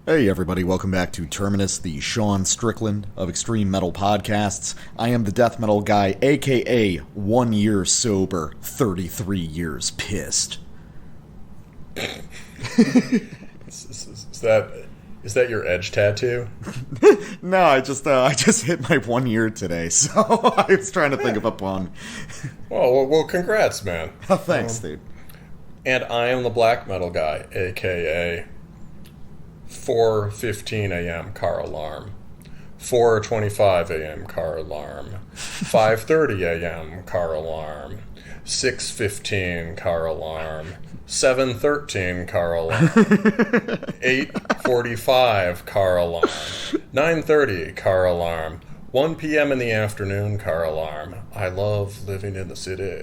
Hey everybody, welcome back to Terminus, the Sean Strickland of Extreme Metal Podcasts. I am the death metal guy, aka 1 year sober, 33 years pissed. Is that your edge tattoo? No, I just hit my 1 year today, so I was trying to think of a pun. Well, congrats, man. Oh, thanks, dude. And I am the black metal guy, aka 4:15 a.m. car alarm, 4:25 a.m. car alarm, 5:30 a.m. car alarm, 6:15 car alarm, 7:13 car alarm, 8:45 car alarm, 9:30 car alarm, 1 p.m. in the afternoon car alarm. I love living in the city.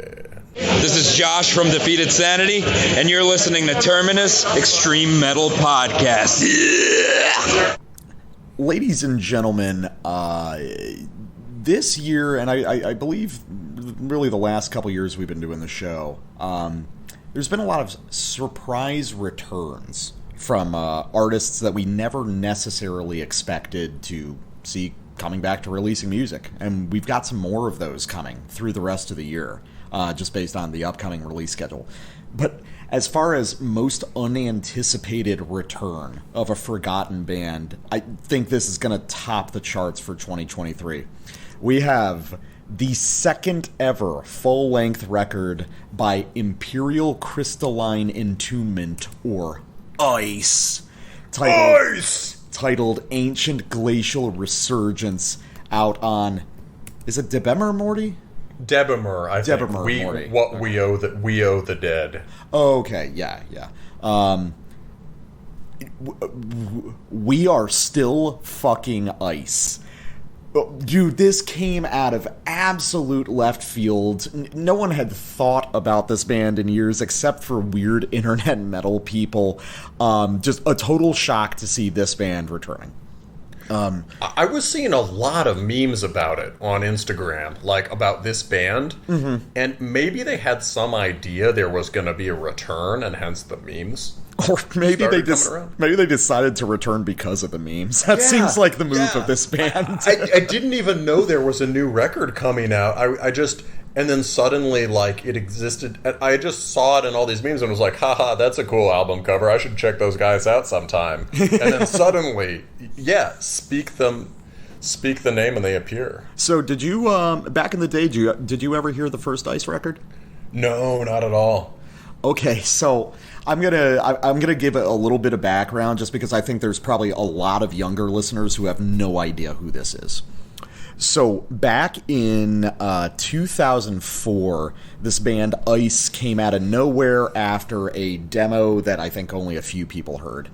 This is Josh from Defeated Sanity, and you're listening to Terminus Extreme Metal Podcast. Ladies and gentlemen, this year, and I believe really the last couple years we've been doing the show, there's been a lot of surprise returns from artists that we never necessarily expected to see coming back to releasing music. And we've got some more of those coming through the rest of the year, just based on the upcoming release schedule. But as far as most unanticipated return of a forgotten band, I think this is going to top the charts for 2023. We have the second ever full-length record by Imperial Crystalline Entombment, or I.C.E. titled Ancient Glacial Resurgence, out on, is it Debemur, Morti? Debemur, I think. Debemur, Morti. We owe the dead. Okay, yeah. We are still fucking ice. Dude, this came out of absolute left field. No one had thought about this band in years except for weird internet metal people. Just a total shock to see this band returning. I was seeing a lot of memes about it on Instagram, like about this band, and maybe they had some idea there was going to be a return, and hence the memes. Or maybe they decided to return because of the memes. That seems like the move of this band. I didn't even know there was a new record coming out. And then suddenly, like, it existed. I just saw it in all these memes and was like, haha, that's a cool album cover. I should check those guys out sometime. And then suddenly, speak the name and they appear. So did you, back in the day, did you ever hear the first I.C.E. record? No, not at all. Okay, so I'm gonna give it a little bit of background just because I think there's probably a lot of younger listeners who have no idea who this is. So back in 2004, this band I.C.E. came out of nowhere after a demo that I think only a few people heard.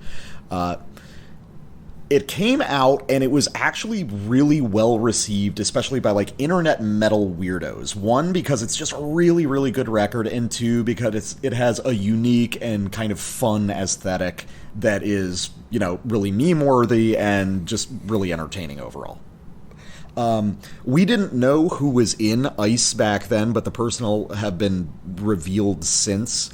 It came out, and it was actually really well received, especially by, like, internet metal weirdos. One, because it's just a really, really good record, and two, because it has a unique and kind of fun aesthetic that is, you know, really meme-worthy and just really entertaining overall. We didn't know who was in I.C.E. back then, but the personnel have been revealed since.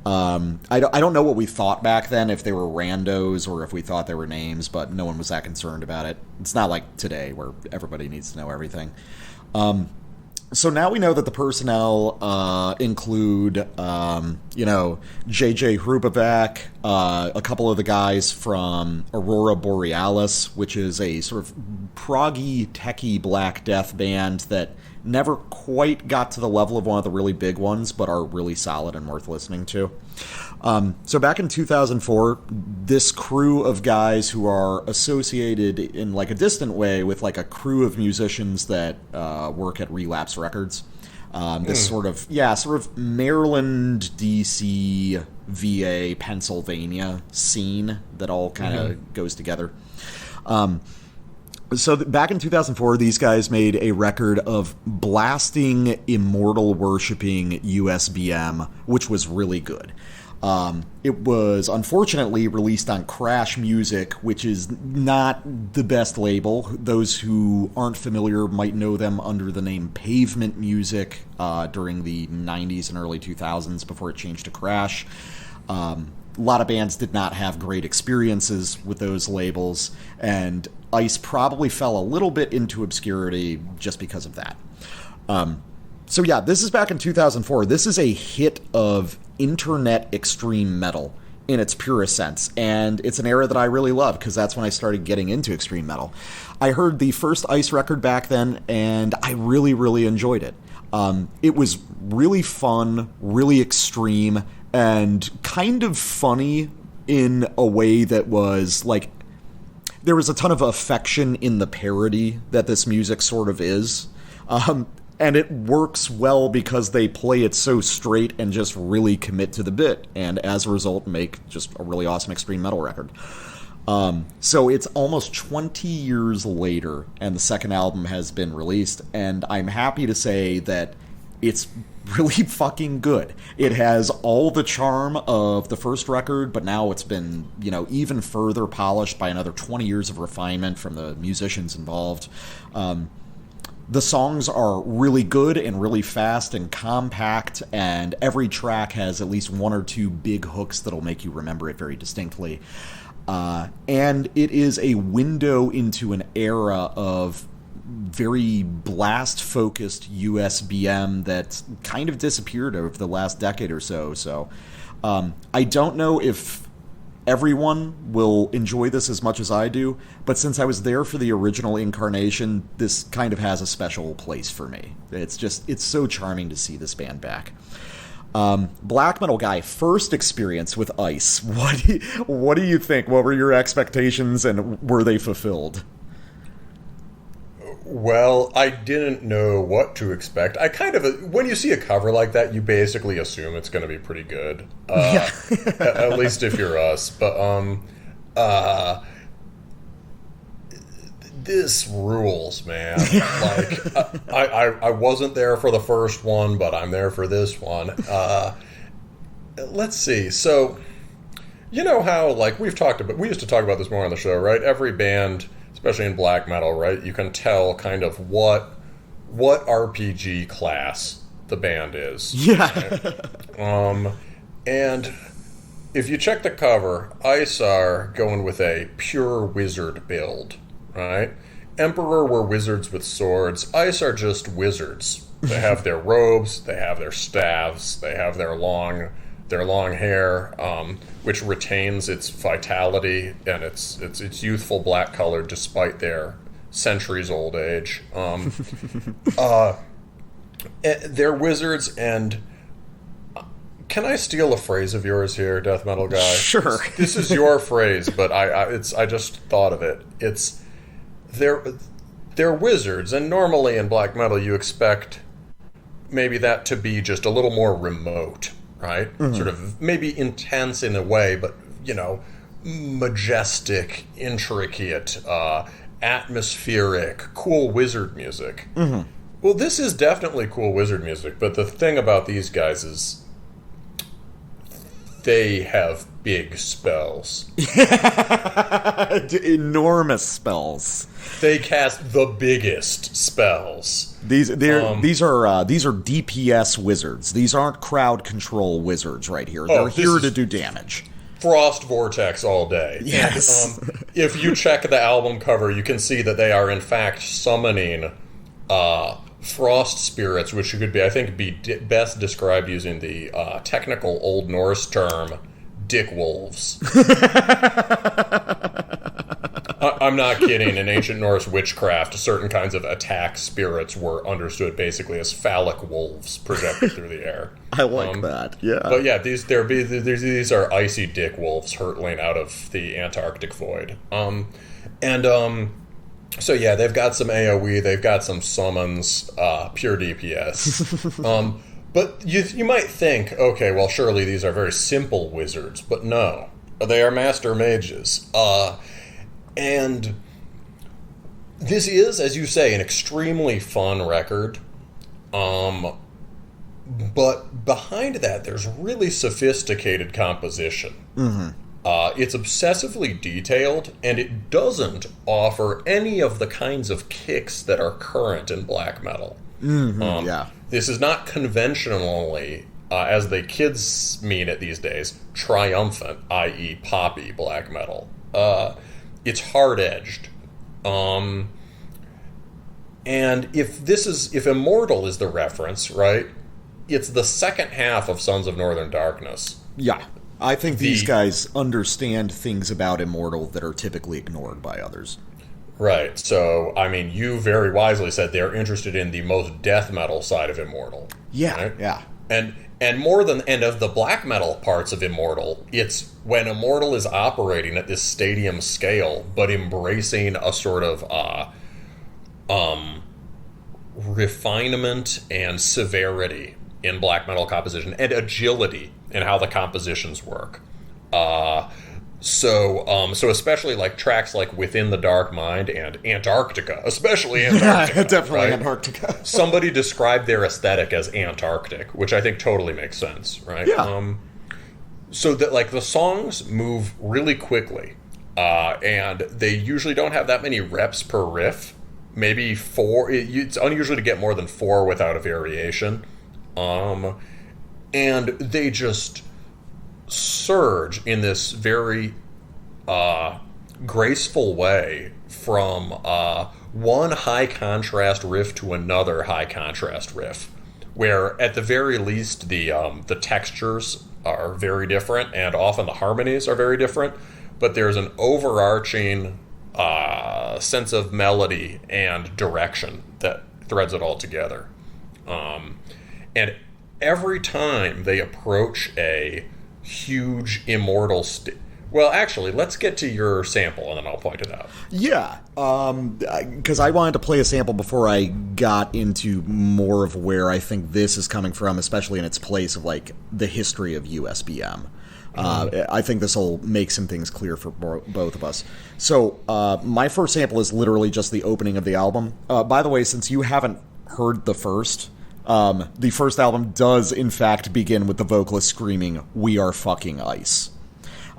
I don't know what we thought back then, if they were randos or if we thought they were names, but no one was that concerned about it. It's not like today where everybody needs to know everything. So now we know that the personnel include, J.J. Hrubevac, a couple of the guys from Aurora Borealis, which is a sort of proggy, techie Black Death band that never quite got to the level of one of the really big ones, but are really solid and worth listening to. So back in 2004, this crew of guys who are associated in like a distant way with like a crew of musicians that work at Relapse Records. This sort of Maryland, DC, VA, Pennsylvania scene that all kind of goes together. So back in 2004, these guys made a record of blasting, immortal worshipping USBM, which was really good. It was unfortunately released on Crash Music, which is not the best label. Those who aren't familiar might know them under the name Pavement Music during the 90s and early 2000s before it changed to Crash. a lot of bands did not have great experiences with those labels, and I.C.E. probably fell a little bit into obscurity just because of that. So yeah, this is back in 2004. This is a hit of internet extreme metal in its purest sense, and it's an era that I really love because that's when I started getting into extreme metal. I heard the first I.C.E. record back then, and I really, really enjoyed it. It was really fun, really extreme, and kind of funny in a way that was like, there was a ton of affection in the parody that this music sort of is. And it works well because they play it so straight and just really commit to the bit, and as a result make just a really awesome extreme metal record. So it's almost 20 years later, and the second album has been released, and I'm happy to say that it's really fucking good. It has all the charm of the first record, but now it's been, even further polished by another 20 years of refinement from the musicians involved. The songs are really good and really fast and compact, and every track has at least one or two big hooks that'll make you remember it very distinctly. And it is a window into an era of very blast-focused USBM that kind of disappeared over the last decade or so. So I don't know if everyone will enjoy this as much as I do, but since I was there for the original incarnation, this kind of has a special place for me. It's so charming to see this band back. Black Metal Guy, first experience with I.C.E. What do you think? What were your expectations, and were they fulfilled? Well, I didn't know what to expect. When you see a cover like that, you basically assume it's going to be pretty good. Yeah. At least if you're us. But, this rules, man. Like, I wasn't there for the first one, but I'm there for this one. Let's see. So, you know how, like, we used to talk about this more on the show, right? Every band, especially in black metal, right? You can tell kind of what RPG class the band is. Yeah. Right? And if you check the cover, I.C.E. are going with a pure wizard build, right? Emperor were wizards with swords. I.C.E. are just wizards. They have their robes, they have their staves, they have their long hair, which retains its vitality and its youthful black color despite their centuries-old age. They're wizards, and can I steal a phrase of yours here, Death Metal Guy? Sure. This is your phrase, but I just thought of it. They're wizards, and normally in black metal you expect maybe that to be just a little more remote, right? Mm-hmm. Sort of maybe intense in a way, but, majestic, intricate, atmospheric, cool wizard music. Mm-hmm. Well, this is definitely cool wizard music, but the thing about these guys is they have big spells. Enormous spells. They cast the biggest spells. These are DPS wizards. These aren't crowd control wizards right here. They're here to do damage. Frost Vortex all day. Yes. And, if you check the album cover, you can see that they are in fact summoning frost spirits, which could be best described using the technical Old Norse term, dick wolves. I'm not kidding. In ancient Norse witchcraft, certain kinds of attack spirits were understood basically as phallic wolves projected through the air. I like that, yeah. But yeah, these are icy dick wolves hurtling out of the Antarctic void. So yeah, they've got some AoE, they've got some summons, pure DPS. But you might think, okay, well surely these are very simple wizards, but no. They are master mages. And this is, as you say, an extremely fun record. But behind that, there's really sophisticated composition. Mm-hmm. It's obsessively detailed, and it doesn't offer any of the kinds of kicks that are current in black metal. Mm-hmm, yeah. This is not conventionally as the kids mean it these days, triumphant, i.e. poppy black metal. It's hard-edged. And if Immortal is the reference, right, it's the second half of Sons of Northern Darkness. Yeah. I think these guys understand things about Immortal that are typically ignored by others. Right. So, I mean, you very wisely said they're interested in the most death metal side of Immortal. Yeah, right? yeah. And more than of the black metal parts of Immortal, it's when Immortal is operating at this stadium scale, but embracing a sort of refinement and severity in black metal composition and agility in how the compositions work. So especially like tracks like Within the Dark Mind and Antarctica, especially Antarctica. Yeah, definitely right? Antarctica. Somebody described their aesthetic as Antarctic, which I think totally makes sense, right? Yeah. So that like the songs move really quickly, and they usually don't have that many reps per riff. Maybe 4. It's unusual to get more than 4 without a variation. And they just surge in this very graceful way from one high contrast riff to another high contrast riff, where at the very least the textures are very different and often the harmonies are very different, but there's an overarching sense of melody and direction that threads it all together. And every time they approach a huge Immortal well, actually, let's get to your sample and then I'll point it out. Yeah, because I wanted to play a sample before I got into more of where I think this is coming from, especially in its place of like the history of USBM. I think this will make some things clear for both of us. So my first sample is literally just the opening of the album. By the way, since you haven't heard the first album does in fact begin with the vocalist screaming, "We are fucking ice."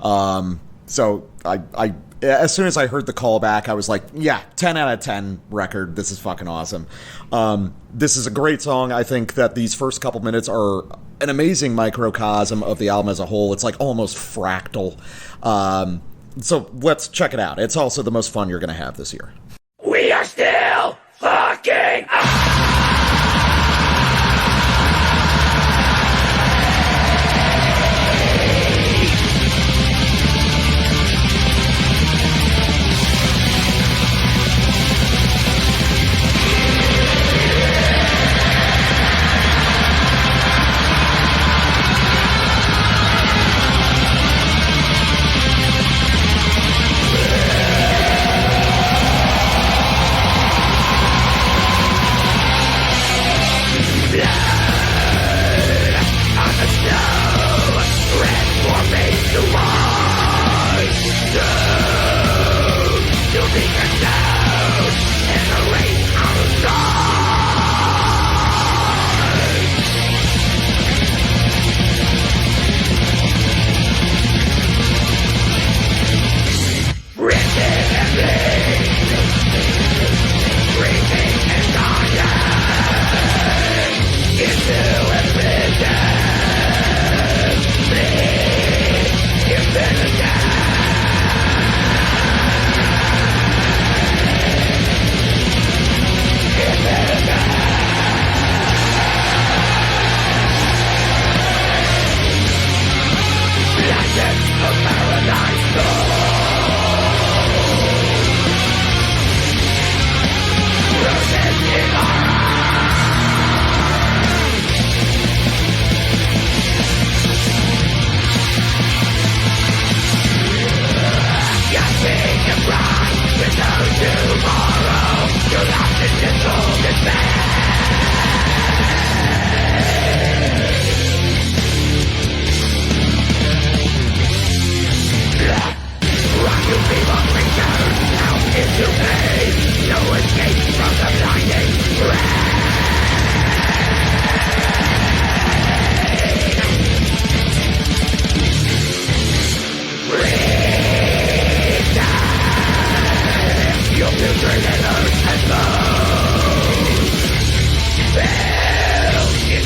So I as soon as I heard the callback, I was like, yeah, 10 out of 10 record. This is fucking awesome. This is a great song. I think that these first couple minutes are an amazing microcosm of the album as a whole. It's like almost fractal. So let's check it out. It's also the most fun you're going to have this year. We are still fucking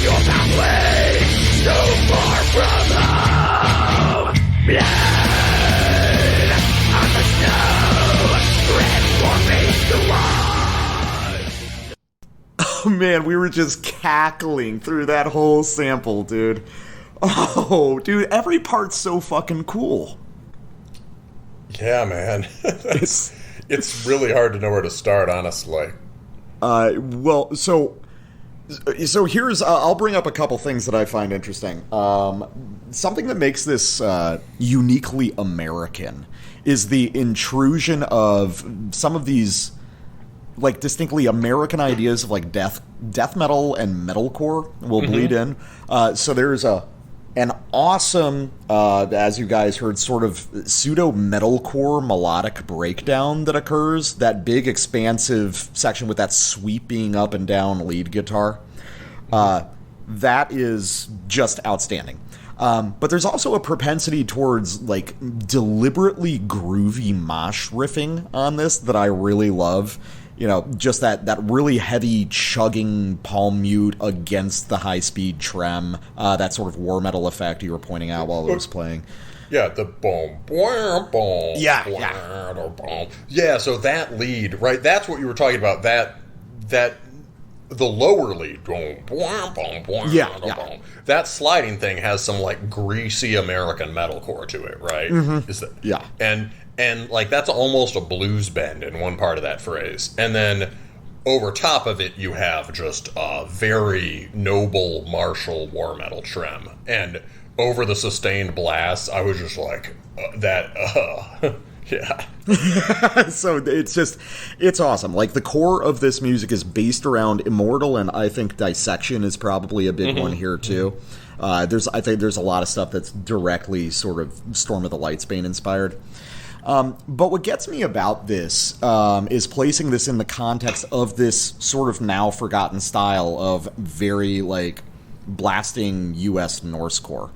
your pathway. man, we were just cackling through that whole sample, dude. Oh, dude, every part's so fucking cool. Yeah, man. It's really hard to know where to start, honestly. Well, so here's I'll bring up a couple things that I find interesting. Something that makes this uniquely American is the intrusion of some of these like distinctly American ideas of like death metal and metalcore will bleed in. So there's an awesome, as you guys heard, sort of pseudo-metalcore melodic breakdown that occurs. That big, expansive section with that sweeping up and down lead guitar. That is just outstanding. But there's also a propensity towards, like, deliberately groovy mosh riffing on this that I really love. You know, just that really heavy chugging palm mute against the high-speed trem, that sort of war metal effect you were pointing out while it was playing. Yeah, the boom, boom, boom. Yeah. Boom. Yeah, so that lead, right, that's what you were talking about, that the lower lead, boom, boom, boom, boom, yeah. boom. That sliding thing has some, like, greasy American metalcore to it, right? Is that, yeah. And like, that's almost a blues bend in one part of that phrase. And then over top of it, you have just a very noble martial war metal trem. And over the sustained blast, I was just like, yeah. So it's awesome. Like, the core of this music is based around Immortal, and I think Dissection is probably a big one here, too. I think there's a lot of stuff that's directly sort of Storm of the Lightsbane inspired. But what gets me about this is placing this in the context of this sort of now forgotten style of very, like, blasting U.S. norsecore.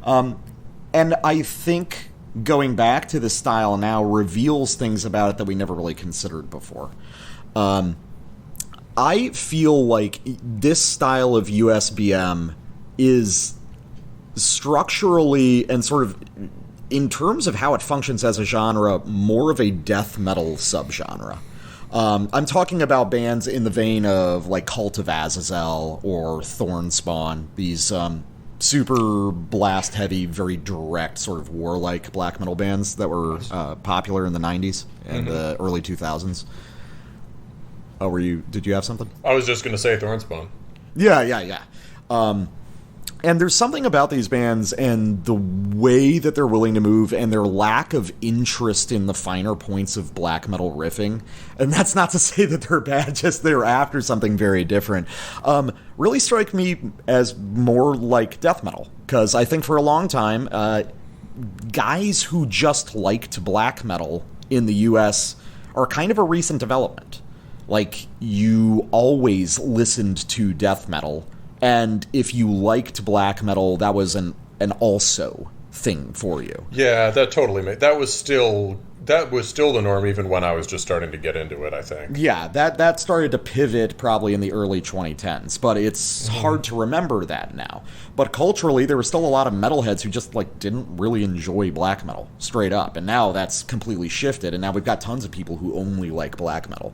And I think going back to the style now reveals things about it that we never really considered before. I feel like this style of USBM is structurally and sort of in terms of how it functions as a genre, more of a death metal subgenre. I'm talking about bands in the vein of like Cult of Azazel or Thornspawn, these super blast heavy, very direct sort of warlike black metal bands that were popular in the 90s and the early 2000s. Oh, did you have something? I was just going to say Thornspawn. Yeah. And there's something about these bands and the way that they're willing to move and their lack of interest in the finer points of black metal riffing. And that's not to say that they're bad, just they're after something very different. Really strike me as more like death metal. Because I think for a long time, guys who just liked black metal in the U.S. are kind of a recent development. Like, you always listened to death metal. And if you liked black metal, that was an also thing for you. Yeah, that totally made that was still the norm even when I was just starting to get into it, I think. Yeah, that started to pivot probably in the early 2010s, but it's hard to remember that now. But culturally, there were still a lot of metalheads who just like didn't really enjoy black metal straight up, and now that's completely shifted, and now we've got tons of people who only like black metal.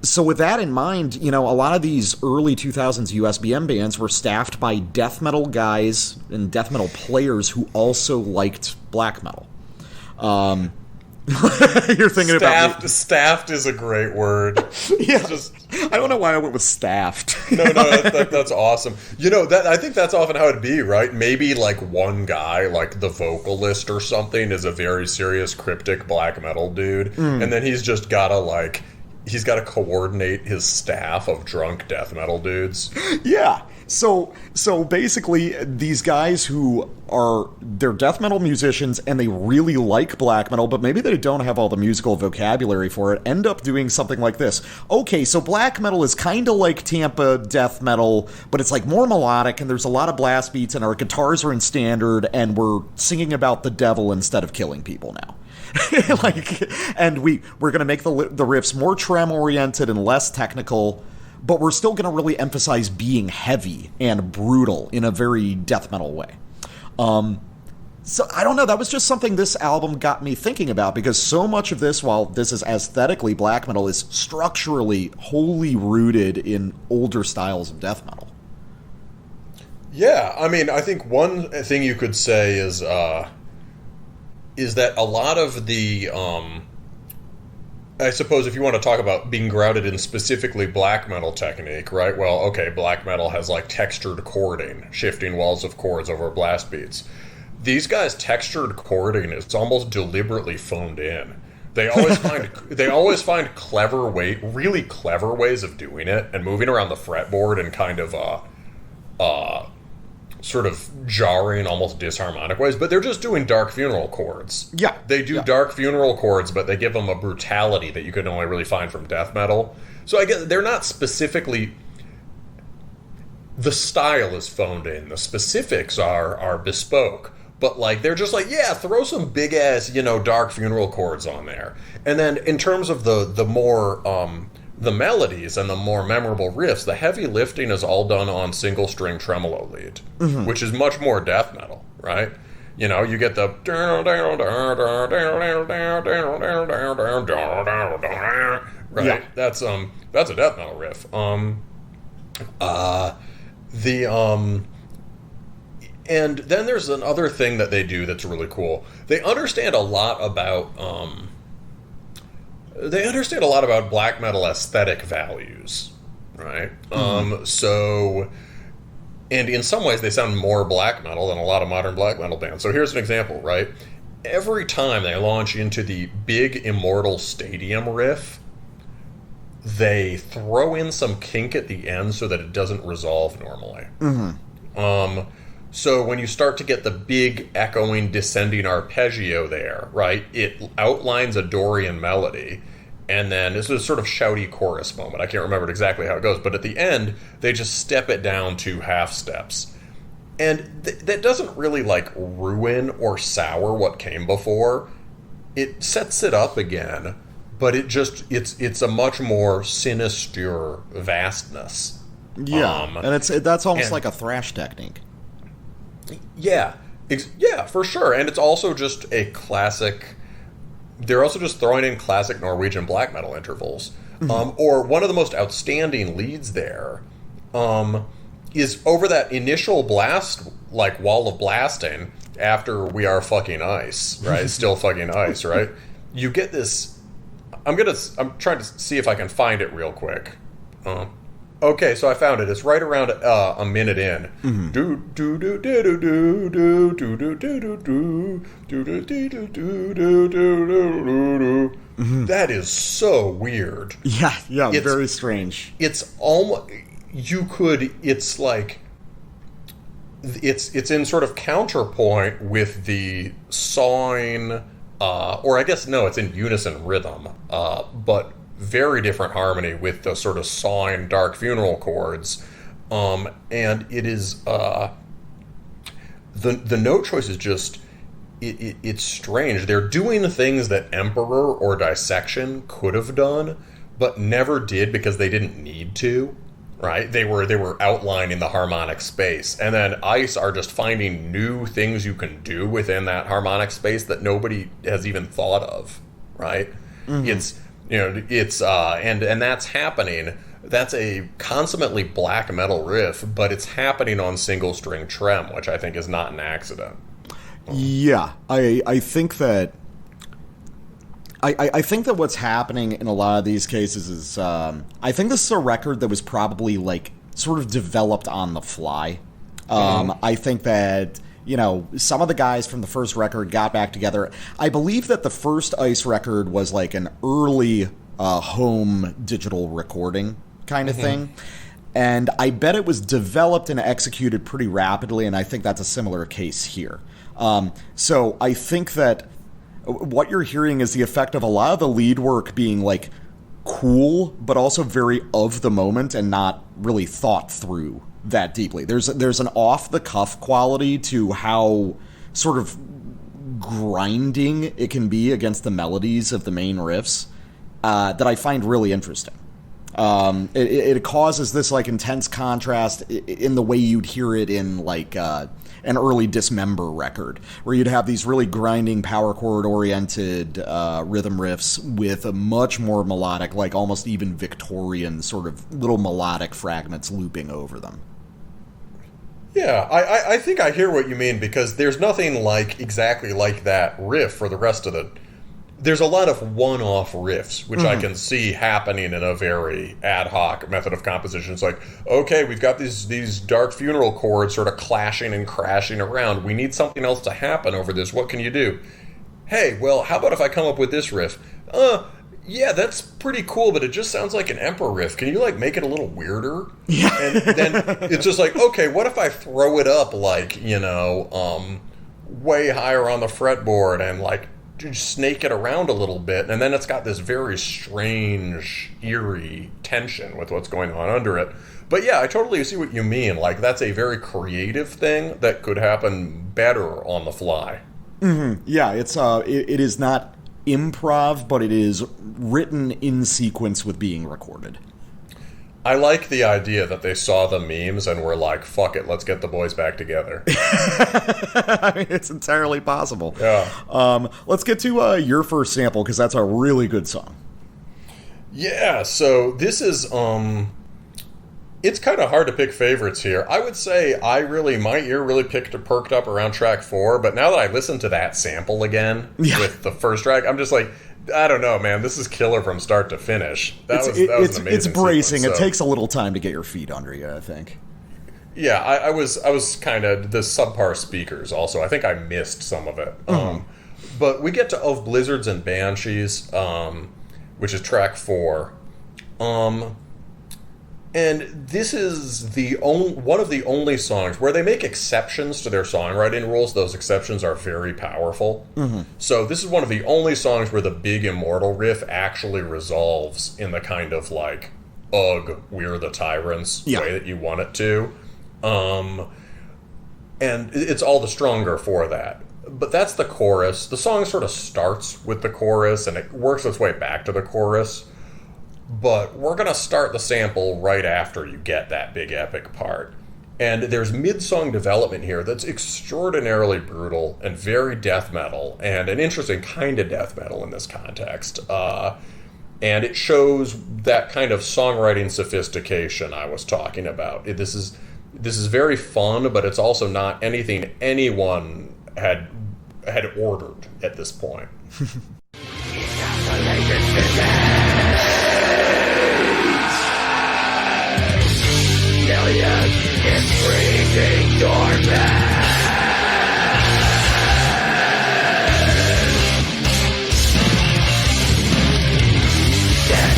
So with that in mind, you know, a lot of these early 2000s USBM bands were staffed by death metal guys and death metal players who also liked black metal. You're thinking about me. Staffed is a great word. Yeah, I don't know why I went with staffed. No, that's awesome. You know, I think that's often how it'd be, right? Maybe like one guy, like the vocalist or something, is a very serious cryptic black metal dude, and then he's got to coordinate his staff of drunk death metal dudes. Yeah. So basically, these guys who they're death metal musicians and they really like black metal, but maybe they don't have all the musical vocabulary for it, end up doing something like this. Okay, so black metal is kind of like Tampa death metal, but it's like more melodic and there's a lot of blast beats and our guitars are in standard and we're singing about the devil instead of killing people now. And we're going to make the riffs more trem oriented and less technical, but we're still going to really emphasize being heavy and brutal in a very death metal way. So, I don't know, that was just something this album got me thinking about, because so much of this, while this is aesthetically black metal, is structurally wholly rooted in older styles of death metal. Yeah, I mean, I think one thing you could say is that a lot of the, I suppose if you want to talk about being grounded in specifically black metal technique, right? Well, okay, black metal has like textured chording, shifting walls of chords over blast beats. These guys' textured chording is almost deliberately phoned in. They always find really clever ways of doing it and moving around the fretboard in kind of sort of jarring, almost disharmonic ways, but they're just doing dark funeral chords. Yeah. They do dark funeral chords, but they give them a brutality that you can only really find from death metal. So I guess they're not specifically... The style is phoned in. The specifics are bespoke. But, like, they're just like, yeah, throw some big-ass, dark funeral chords on there. And then in terms of the more... the melodies and the more memorable riffs, the heavy lifting is all done on single-string tremolo lead, which is much more death metal, right? You get the... Right? Yeah. That's a death metal riff. And then there's another thing that they do that's really cool. They understand a lot about black metal aesthetic values, right? So, and in some ways they sound more black metal than a lot of modern black metal bands. So here's an example, right? Every time they launch into the big Immortal Stadium riff, they throw in some kink at the end so that it doesn't resolve normally. So when you start to get the big echoing descending arpeggio there, right, it outlines a Dorian melody, and then this is a sort of shouty chorus moment. I can't remember exactly how it goes, but at the end, they just step it down to half steps. And that doesn't really, like, ruin or sour what came before. It sets it up again, but it's a much more sinister vastness. Yeah, and that's almost like a thrash technique. Yeah, for sure. And it's also just a classic... They're also just throwing in classic Norwegian black metal intervals. Or one of the most outstanding leads there is over that initial blast, like, wall of blasting, after We Are Fucking Ice, right? Still Fucking Ice, right? You get this... I'm trying to see if I can find it real quick. Okay, so I found it. It's right around a minute in. That is so weird. Yeah, it's very strange. It's almost... It's like... It's in sort of counterpoint with the sawing... or I guess, no, it's in unison rhythm. But... very different harmony with the sort of sawing dark funeral chords, and it is the note choice is just it's strange. They're doing things that Emperor or Dissection could have done, but never did because they didn't need to. Right? They were outlining the harmonic space, and then I.C.E are just finding new things you can do within that harmonic space that nobody has even thought of. Right? It's and that's happening. That's a consummately black metal riff, but it's happening on single string trem, which I think is not an accident. Yeah, I think that I think that what's happening in a lot of these cases is I think this is a record that was probably, like, sort of developed on the fly. I think that some of the guys from the first record got back together. I believe that the first I.C.E record was like an early home digital recording kind of thing. And I bet it was developed and executed pretty rapidly, and I think that's a similar case here. So I think that what you're hearing is the effect of a lot of the lead work being, like, cool, but also very of the moment and not really thought through that deeply. There's an off-the-cuff quality to how sort of grinding it can be against the melodies of the main riffs that I find really interesting. It causes this, like, intense contrast in the way you'd hear it in, like, an early Dismember record, where you'd have these really grinding power chord-oriented rhythm riffs with a much more melodic, like almost even Victorian sort of little melodic fragments looping over them. Yeah, I think I hear what you mean, because there's nothing like exactly like that riff for the rest of the... There's a lot of one-off riffs, which I can see happening in a very ad hoc method of composition. It's like, okay, we've got these dark funeral chords sort of clashing and crashing around. We need something else to happen over this. What can you do? Hey, well, how about if I come up with this riff? Yeah, that's pretty cool, but it just sounds like an Emperor riff. Can you, like, make it a little weirder? Yeah. And then it's just like, okay, what if I throw it up, like, you know, way higher on the fretboard and, like, just snake it around a little bit, and then it's got this very strange, eerie tension with what's going on under it. But yeah, I totally see what you mean. Like, that's a very creative thing that could happen better on the fly. Yeah, it is not improv, but it is written in sequence with being recorded. I like the idea that they saw the memes and were like, fuck it, let's get the boys back together. I mean, it's entirely possible. Yeah. Let's get to your first sample, because that's a really good song. Yeah, so this is, it's kind of hard to pick favorites here. I would say my ear really perked up around track 4, but now that I listen to that sample again with the first track, I'm just like, I don't know, man. This is killer from start to finish. That was an amazing It's bracing. sequence, It takes a little time to get your feet under you, I think. Yeah, I was kind of the subpar speakers also. I think I missed some of it. But we get to Of Blizzards and Banshees, which is track 4. And this is one of the only songs where they make exceptions to their songwriting rules. Those exceptions are very powerful. So this is one of the only songs where the big Immortal riff actually resolves in the kind of like, ugh, we're the tyrants way that you want it to. And it's all the stronger for that. But that's the chorus. The song sort of starts with the chorus and it works its way back to the chorus. But we're going to start the sample right after you get that big epic part. And there's mid-song development here that's extraordinarily brutal and very death metal, and an interesting kind of death metal in this context. And it shows that kind of songwriting sophistication I was talking about. This is very fun, but it's also not anything anyone had ordered at this point. Millions in freezing dormant. Dead.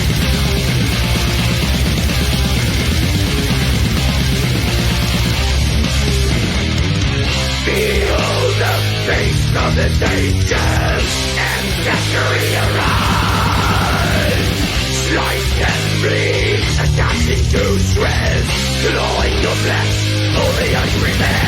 Behold the face of the nations, ancestry arise. Slice and bleed, attaching to shreds. Clawing your flesh, only us remain.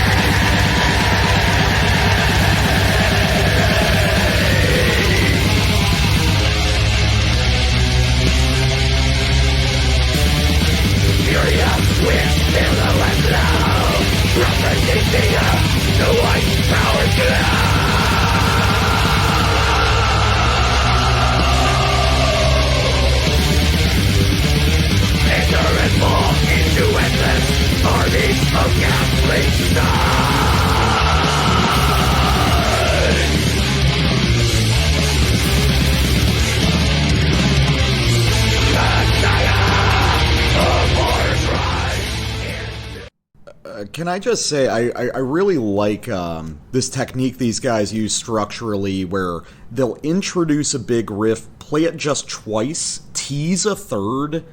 Furious winds billow and blow. Prophecy the earth, the white power glow. Enter and fall into endless armies of ghastly stars. Can I just say, I really like this technique these guys use structurally, where they'll introduce a big riff, play it just twice, tease a third,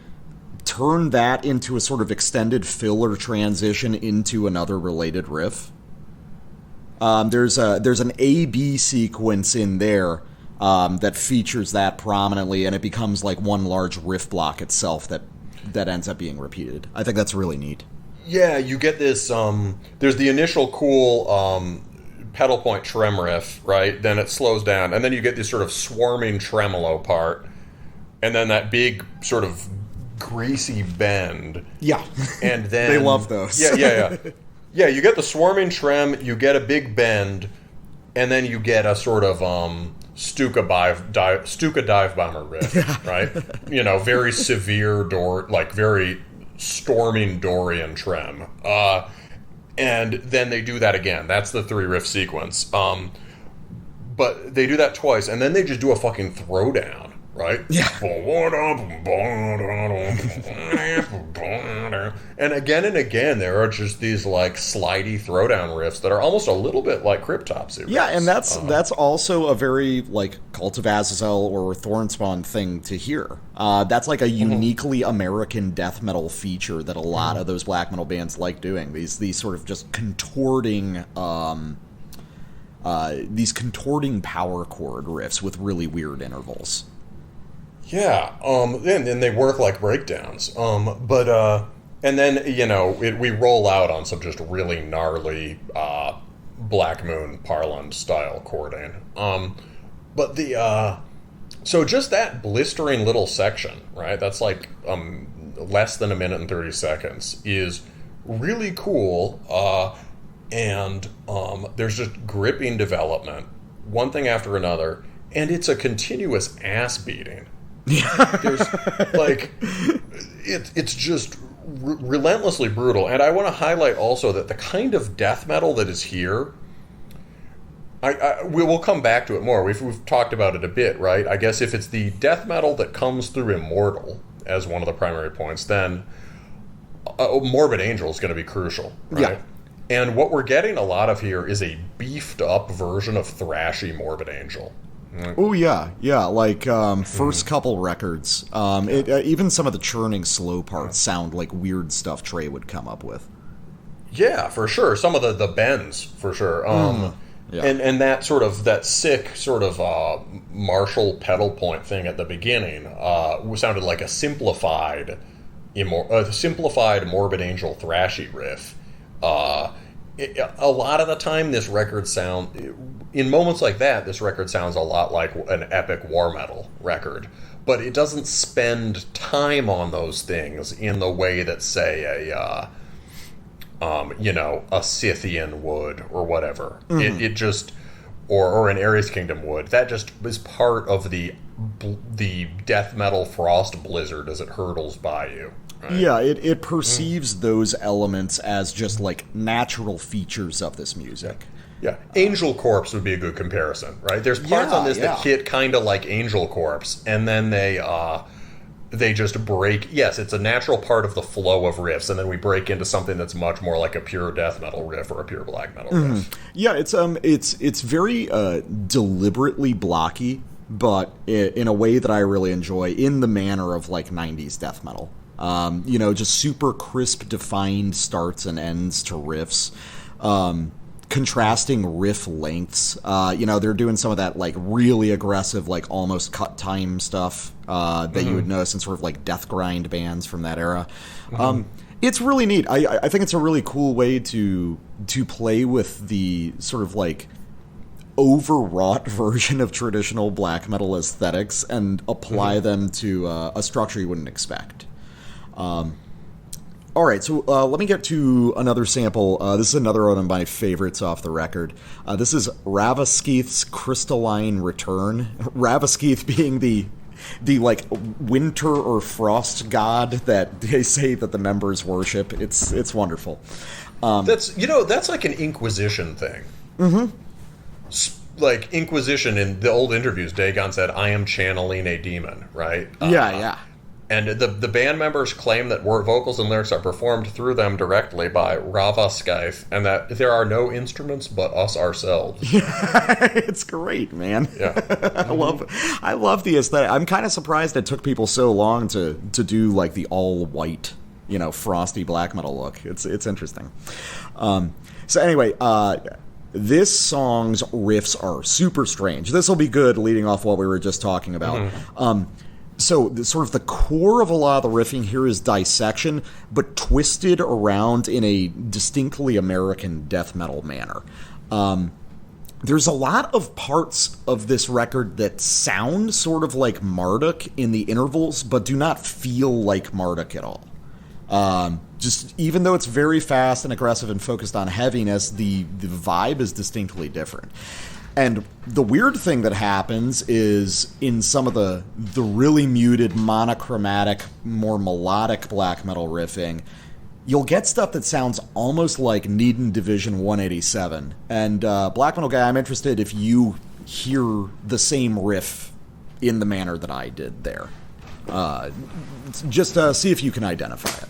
turn that into a sort of extended filler transition into another related riff. There's an A-B sequence in there that features that prominently, and it becomes like one large riff block itself that ends up being repeated. I think that's really neat. Yeah, you get this, there's the initial cool pedal point trem riff, right? Then it slows down, and then you get this sort of swarming tremolo part, and then that big sort of greasy bend. Yeah. And then... They love those. Yeah. Yeah, you get the swarming trem, you get a big bend, and then you get a sort of Stuka dive bomber riff, right? You know, very severe very storming Dorian trem. And then they do that again. That's the 3 riff sequence. But they do that twice, and then they just do a fucking throwdown, right? Yeah. And again, there are just these like slidey throwdown riffs that are almost a little bit like Cryptopsy riffs. Yeah, and that's also a very like Cult of Azazel or Thornspawn thing to hear. That's like a uniquely American death metal feature that a lot of those black metal bands like doing. These sort of just contorting power chord riffs with really weird intervals. Yeah, and they work like breakdowns. And then, you know, we roll out on some just really gnarly Black Moon Parland style chording. So just that blistering little section, right? That's like less than 1 minute and 30 seconds is really cool. And there's just gripping development, one thing after another, and it's a continuous ass beating. There's like it's just relentlessly brutal. And I want to highlight also that the kind of death metal that is here, we will come back to it more. We've talked about it a bit, right? I guess if it's the death metal that comes through Immortal as one of the primary points, then Morbid Angel is going to be crucial, right? Yeah. And what we're getting a lot of here is a beefed up version of thrashy Morbid Angel. Oh yeah, like first couple records. Even some of the churning slow parts sound like weird stuff Trey would come up with. Yeah, for sure. Some of the bends, for sure. Yeah. And that sort of that sick sort of Marshall pedal point thing at the beginning sounded like a simplified Morbid Angel thrashy riff. A lot of the time, in moments like that, this record sounds a lot like an epic war metal record, but it doesn't spend time on those things in the way that, say, a Scythian would or whatever. It just, or an Ares Kingdom would. That just is part of the death metal frost blizzard as it hurtles by you. Right? Yeah, it perceives those elements as just like natural features of this music. Yeah, Angel Corpse would be a good comparison, right? There's parts on this that hit kind of like Angel Corpse, and then they just break. Yes, it's a natural part of the flow of riffs, and then we break into something that's much more like a pure death metal riff or a pure black metal riff. Yeah, it's very deliberately blocky, but in a way that I really enjoy, in the manner of like 90s death metal. Just super crisp, defined starts and ends to riffs. Contrasting riff lengths. They're doing some of that like really aggressive, like almost cut time stuff that you would notice in sort of like deathgrind bands from that era. It's really neat. I think it's a really cool way to play with the sort of like overwrought version of traditional black metal aesthetics and apply them to a structure you wouldn't expect. All right, so let me get to another sample. This is another one of my favorites off the record. This is Ravaskeith's Crystalline Return. Ravaskeith being the like winter or frost god that they say that the members worship. It's wonderful. That's like an Inquisition thing. Like Inquisition in the old interviews, Dagon said, "I am channeling a demon," right? Yeah. And the band members claim that vocals and lyrics are performed through them directly by Ravaskeith, and that there are no instruments but us ourselves. Yeah, it's great, man. Yeah, I love the aesthetic. I'm kind of surprised it took people so long to do like the all white, frosty black metal look. It's interesting. So anyway, this song's riffs are super strange. This will be good leading off what we were just talking about. So the core of a lot of the riffing here is dissection, but twisted around in a distinctly American death metal manner. There's a lot of parts of this record that sound sort of like Marduk in the intervals, but do not feel like Marduk at all. just even though it's very fast and aggressive and focused on heaviness, the vibe is distinctly different. And the weird thing that happens is in some of the really muted, monochromatic, more melodic black metal riffing, you'll get stuff that sounds almost like Needham Division 187. And Black Metal Guy, I'm interested if you hear the same riff in the manner that I did there. Just see if you can identify it.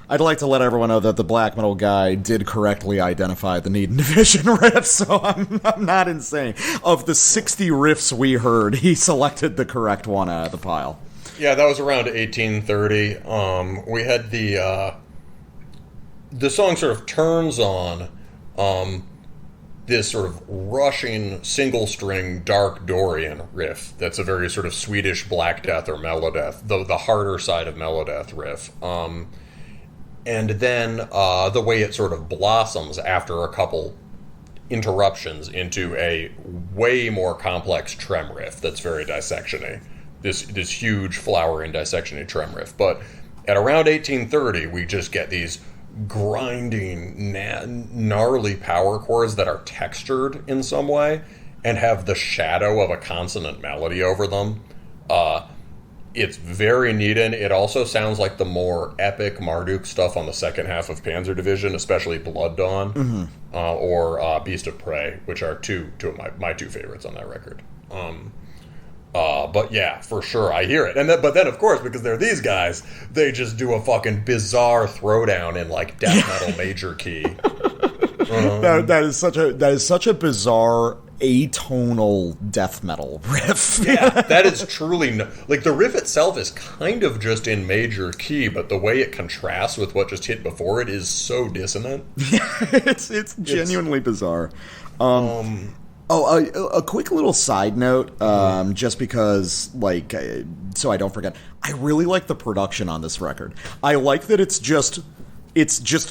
I'd like to let everyone know that the Black Metal Guy did correctly identify the Needham Division riff, so I'm not insane. Of the 60 riffs we heard, he selected the correct one out of the pile. Yeah, that was around 1830. We had the song sort of turns on this sort of rushing single-string Dark Dorian riff. That's a very sort of Swedish Black Death or Melodeath, the harder side of Melodeath riff. And then the way it sort of blossoms after a couple interruptions into a way more complex trem riff that's very dissection-y. This huge flowering dissection-y trem riff. But at around 1830, we just get these grinding, gnarly power chords that are textured in some way and have the shadow of a consonant melody over them. It's very neat, and it also sounds like the more epic Marduk stuff on the second half of Panzer Division, especially Blood Dawn or Beast of Prey, which are two of my two favorites on that record. But yeah, for sure, I hear it. But then, of course, because they're these guys, they just do a fucking bizarre throwdown in like death metal major key. That is such a bizarre atonal death metal riff. Yeah, that is truly like the riff itself is kind of just in major key, but the way it contrasts with what just hit before it is so dissonant. Yeah, it's genuinely bizarre. A quick little side note, just because, like, so I don't forget. I really like the production on this record. I like that it's just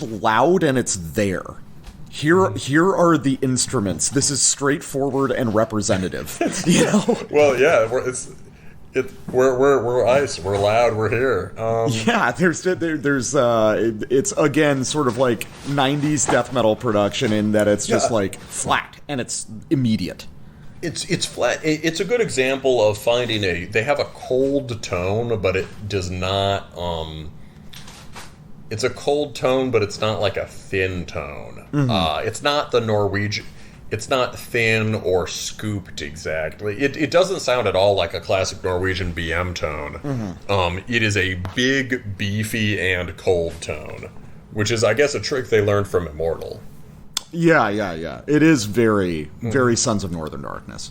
loud and it's there. Here are the instruments. This is straightforward and representative. You know? Well, yeah, We're ice. We're loud. We're here. Yeah, there's it's again sort of like 90s death metal production in that it's just like flat and it's immediate. It's flat. It's a good example of finding they have a cold tone, but it does not. It's a cold tone, but it's not like a thin tone. Mm-hmm. It's not the Norwegian. It's not thin or scooped exactly. It doesn't sound at all like a classic Norwegian BM tone. Mm-hmm. It is a big, beefy, and cold tone, which is, I guess, a trick they learned from Immortal. Yeah. It is very, very Sons of Northern Darkness.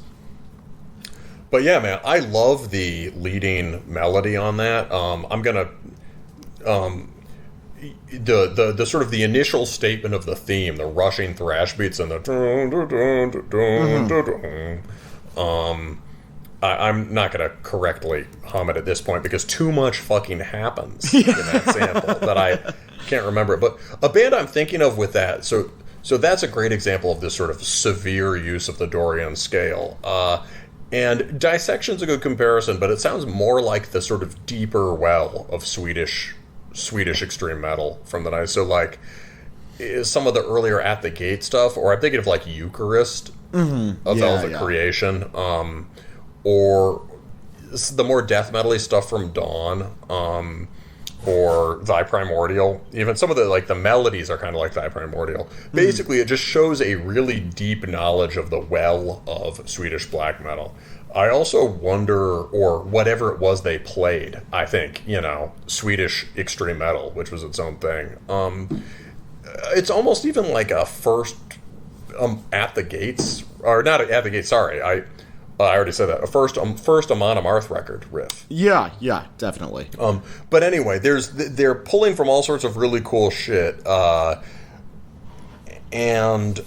But yeah, man, I love the leading melody on that. I'm gonna the sort of the initial statement of the theme, the rushing thrash beats and the I'm not going to correctly hum it at this point because too much fucking happens in that sample that I can't remember it. But a band I'm thinking of with that, so that's a great example of this sort of severe use of the Dorian scale. And Dissection's a good comparison, but it sounds more like the sort of deeper well of Swedish extreme metal from the 90s. So like some of the earlier At the Gate stuff, or I'm thinking of like Eucharist of Velvet Creation, or the more death metal-y stuff from Dawn, or Thy Primordial. Even some of the like the melodies are kind of like Thy Primordial. Basically, it just shows a really deep knowledge of the well of Swedish black metal. I also wonder, or whatever it was they played, I think, Swedish extreme metal, which was its own thing. It's almost even like a first At the Gates, or not At the Gates, sorry, I already said that. A first Amon Amarth record riff. Yeah, definitely. But anyway, they're pulling from all sorts of really cool shit, and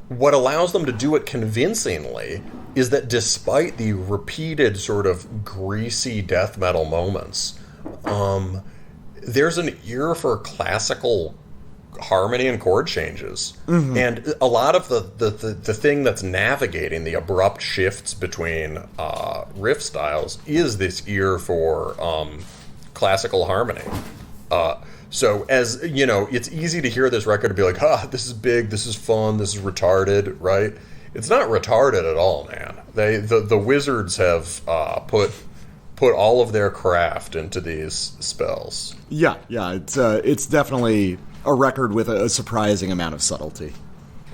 what allows them to do it convincingly is that despite the repeated sort of greasy death metal moments, there's an ear for classical harmony and chord changes. Mm-hmm. And a lot of the thing that's navigating the abrupt shifts between riff styles is this ear for classical harmony. So as, it's easy to hear this record and be like, this is big, this is fun, this is retarded, right? It's not retarded at all, man. The wizards have put all of their craft into these spells. Yeah, it's definitely a record with a surprising amount of subtlety.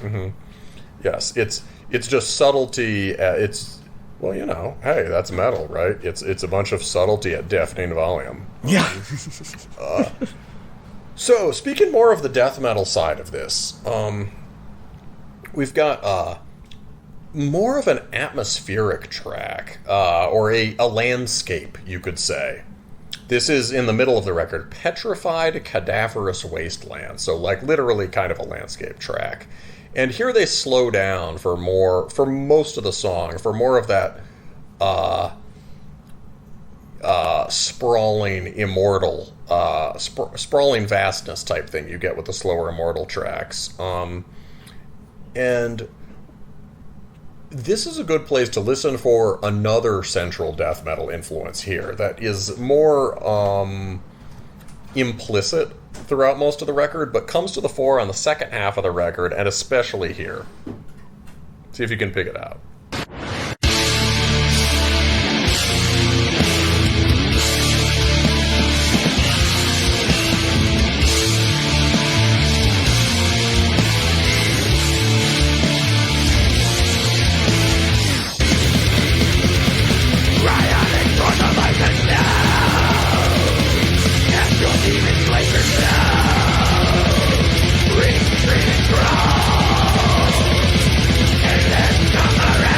Mm-hmm. Yes, it's just subtlety. Hey, that's metal, right? It's a bunch of subtlety at deafening volume. Yeah. So, speaking more of the death metal side of this, we've got more of an atmospheric track, or a landscape, you could say. This is in the middle of the record, Petrified Cadaverous Wasteland, so like literally kind of a landscape track. And here they slow down for most of the song, for more of that sprawling immortal, sprawling vastness type thing you get with the slower immortal tracks. And this is a good place to listen for another central death metal influence here that is more implicit throughout most of the record, but comes to the fore on the second half of the record, and especially here. See if you can pick it out. Retreat and grow, and then come around.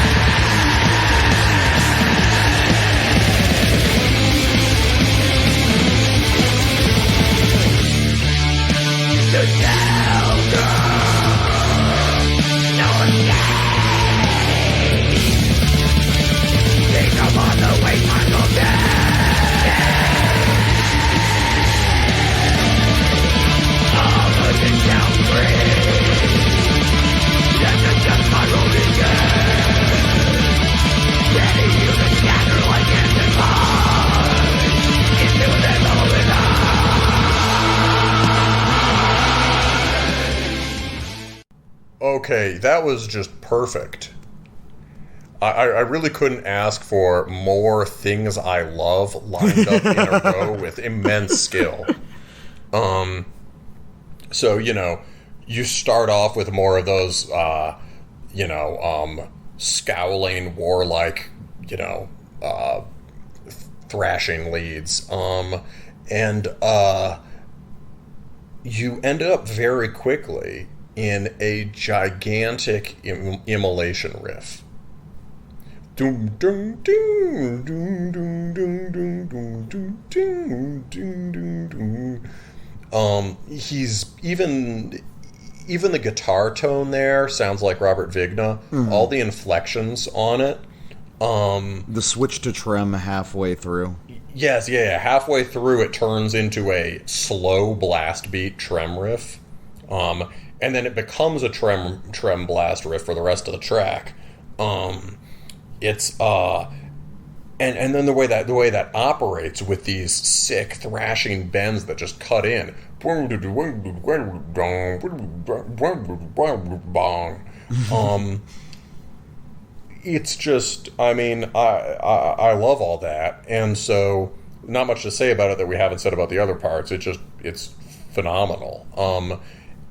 okay, that was just perfect. I really couldn't ask for more things I love lined up in a row with immense skill. So, you start off with more of those, scowling, warlike, thrashing leads. And you end up very quickly in a gigantic immolation riff. Doom, doom, doom, doom, doom, doom, doom, doom, doom, doom, doom, doom. He's even the guitar tone there sounds like Robert Vigna. Mm-hmm. All the inflections on it. The switch to trem halfway through. Yes, yeah. Halfway through, it turns into a slow blast beat trem riff, and then it becomes a trem blast riff for the rest of the track. It's and then the way that operates with these sick thrashing bends that just cut in. It's just, I love all that, and so not much to say about it that we haven't said about the other parts. It's phenomenal.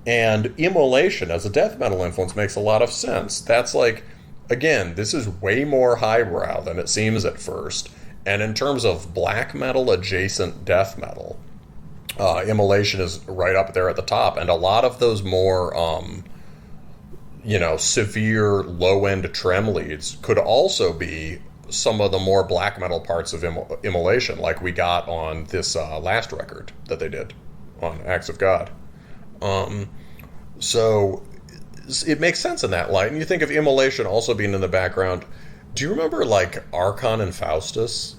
And immolation as a death metal influence makes a lot of sense. That's like, again, this is way more highbrow than it seems at first. And in terms of black metal adjacent death metal, immolation is right up there at the top. And a lot of those more, severe low-end trem leads could also be some of the more black metal parts of immolation, like we got on this last record that they did on Acts of God. So it makes sense in that light. And you think of immolation also being in the background. Do you remember, like, Arkhon and Infaustus?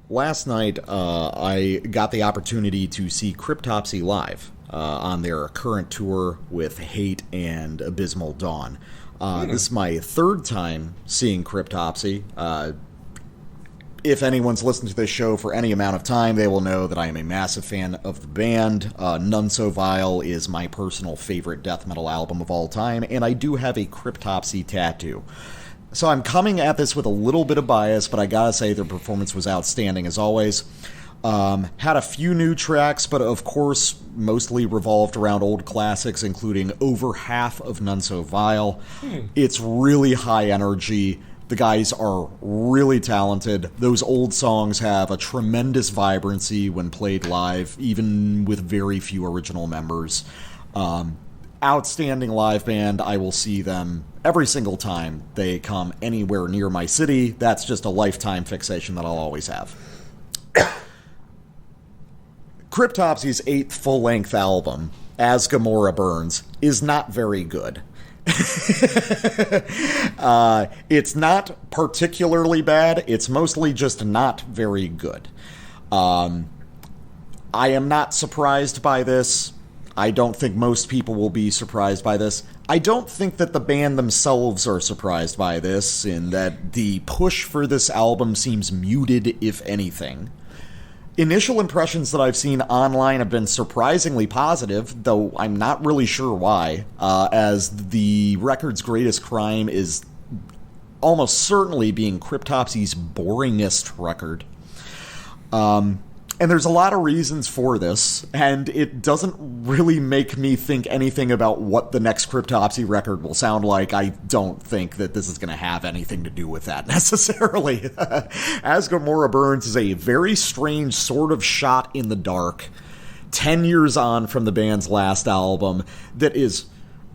last night I got the opportunity to see Cryptopsy live on their current tour with Hate and Abysmal Dawn. This is my third time seeing Cryptopsy. If anyone's listened to this show for any amount of time, they will know that I am a massive fan of the band. None So Vile is my personal favorite death metal album of all time, and I do have a Cryptopsy tattoo. So I'm coming at this with a little bit of bias, but I gotta say their performance was outstanding as always. Had a few new tracks, but of course mostly revolved around old classics, including over half of None So Vile. It's really high energy. The guys are really talented. Those old songs have a tremendous vibrancy when played live, even with very few original members. Outstanding live band. I will see them every single time they come anywhere near my city. That's just a lifetime fixation that I'll always have. Cryptopsy's 8th full-length album, As Gomorrah Burns, is not very good. It's not particularly bad. It's mostly just not very good. I am not surprised by this. I don't think most people will be surprised by this. I don't think that the band themselves are surprised by this, in that the push for this album seems muted, if anything. Initial impressions that I've seen online have been surprisingly positive, though I'm not really sure why, as the record's greatest crime is almost certainly being Cryptopsy's boringest record. And there's a lot of reasons for this, and it doesn't really make me think anything about what the next Cryptopsy record will sound like. I don't think that this is going to have anything to do with that necessarily. As Gomorrah Burns is a very strange sort of shot in the dark, 10 years on from the band's last album, that is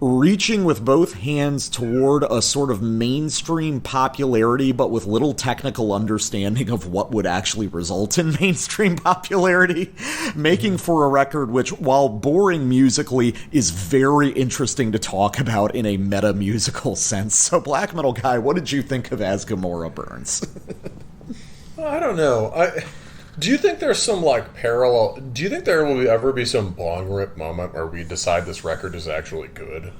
reaching with both hands toward a sort of mainstream popularity, but with little technical understanding of what would actually result in mainstream popularity, making for a record which, while boring musically, is very interesting to talk about in a meta-musical sense. So, Black Metal Guy, what did you think of As Gomorrah Burns? I don't know. Do you think there's some, like, parallel... Do you think there will ever be some bong rip moment where we decide this record is actually good?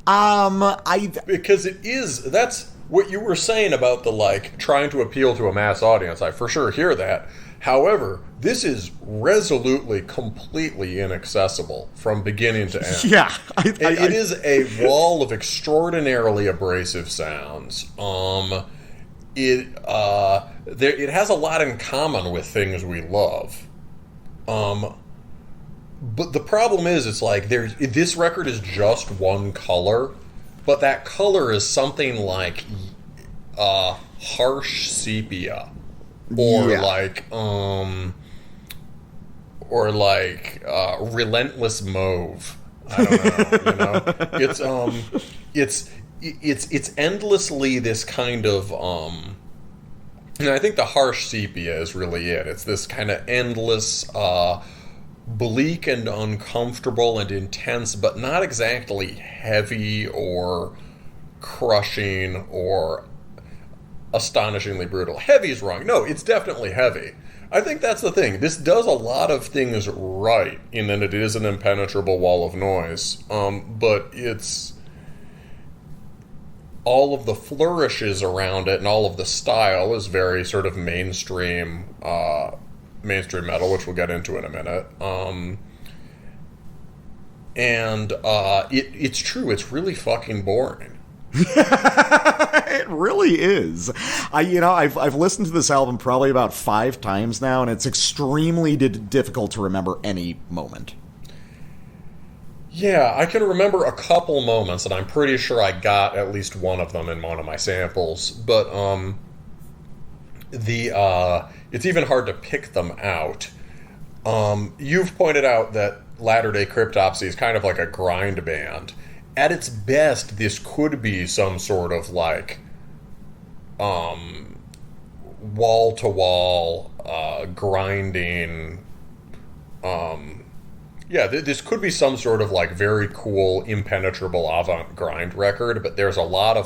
Because it is... That's what you were saying about the, like, trying to appeal to a mass audience. I for sure hear that. However, this is resolutely, completely inaccessible from beginning to end. Yeah. It is a wall of extraordinarily abrasive sounds. It has a lot in common with things we love. But the problem is, it's like, this record is just one color, but that color is something like harsh sepia. Or relentless mauve. I don't know, It's endlessly this kind of, and I think the harsh sepia is really it. It's this kind of endless, bleak and uncomfortable and intense, but not exactly heavy or crushing or astonishingly brutal. Heavy is wrong. No, it's definitely heavy. I think that's the thing. This does a lot of things right in that it is an impenetrable wall of noise, but it's... all of the flourishes around it and all of the style is very sort of mainstream metal, which we'll get into in a minute. It's true. It's really fucking boring. It really is. I've listened to this album probably about 5 times now, and it's extremely difficult to remember any moment. Yeah, I can remember a couple moments, and I'm pretty sure I got at least one of them in one of my samples. But it's even hard to pick them out. You've pointed out that Latter-day Cryptopsy is kind of like a grind band. At its best, this could be some sort of like wall-to-wall grinding. This could be some sort of like very cool, impenetrable avant-grind record, but there's a lot of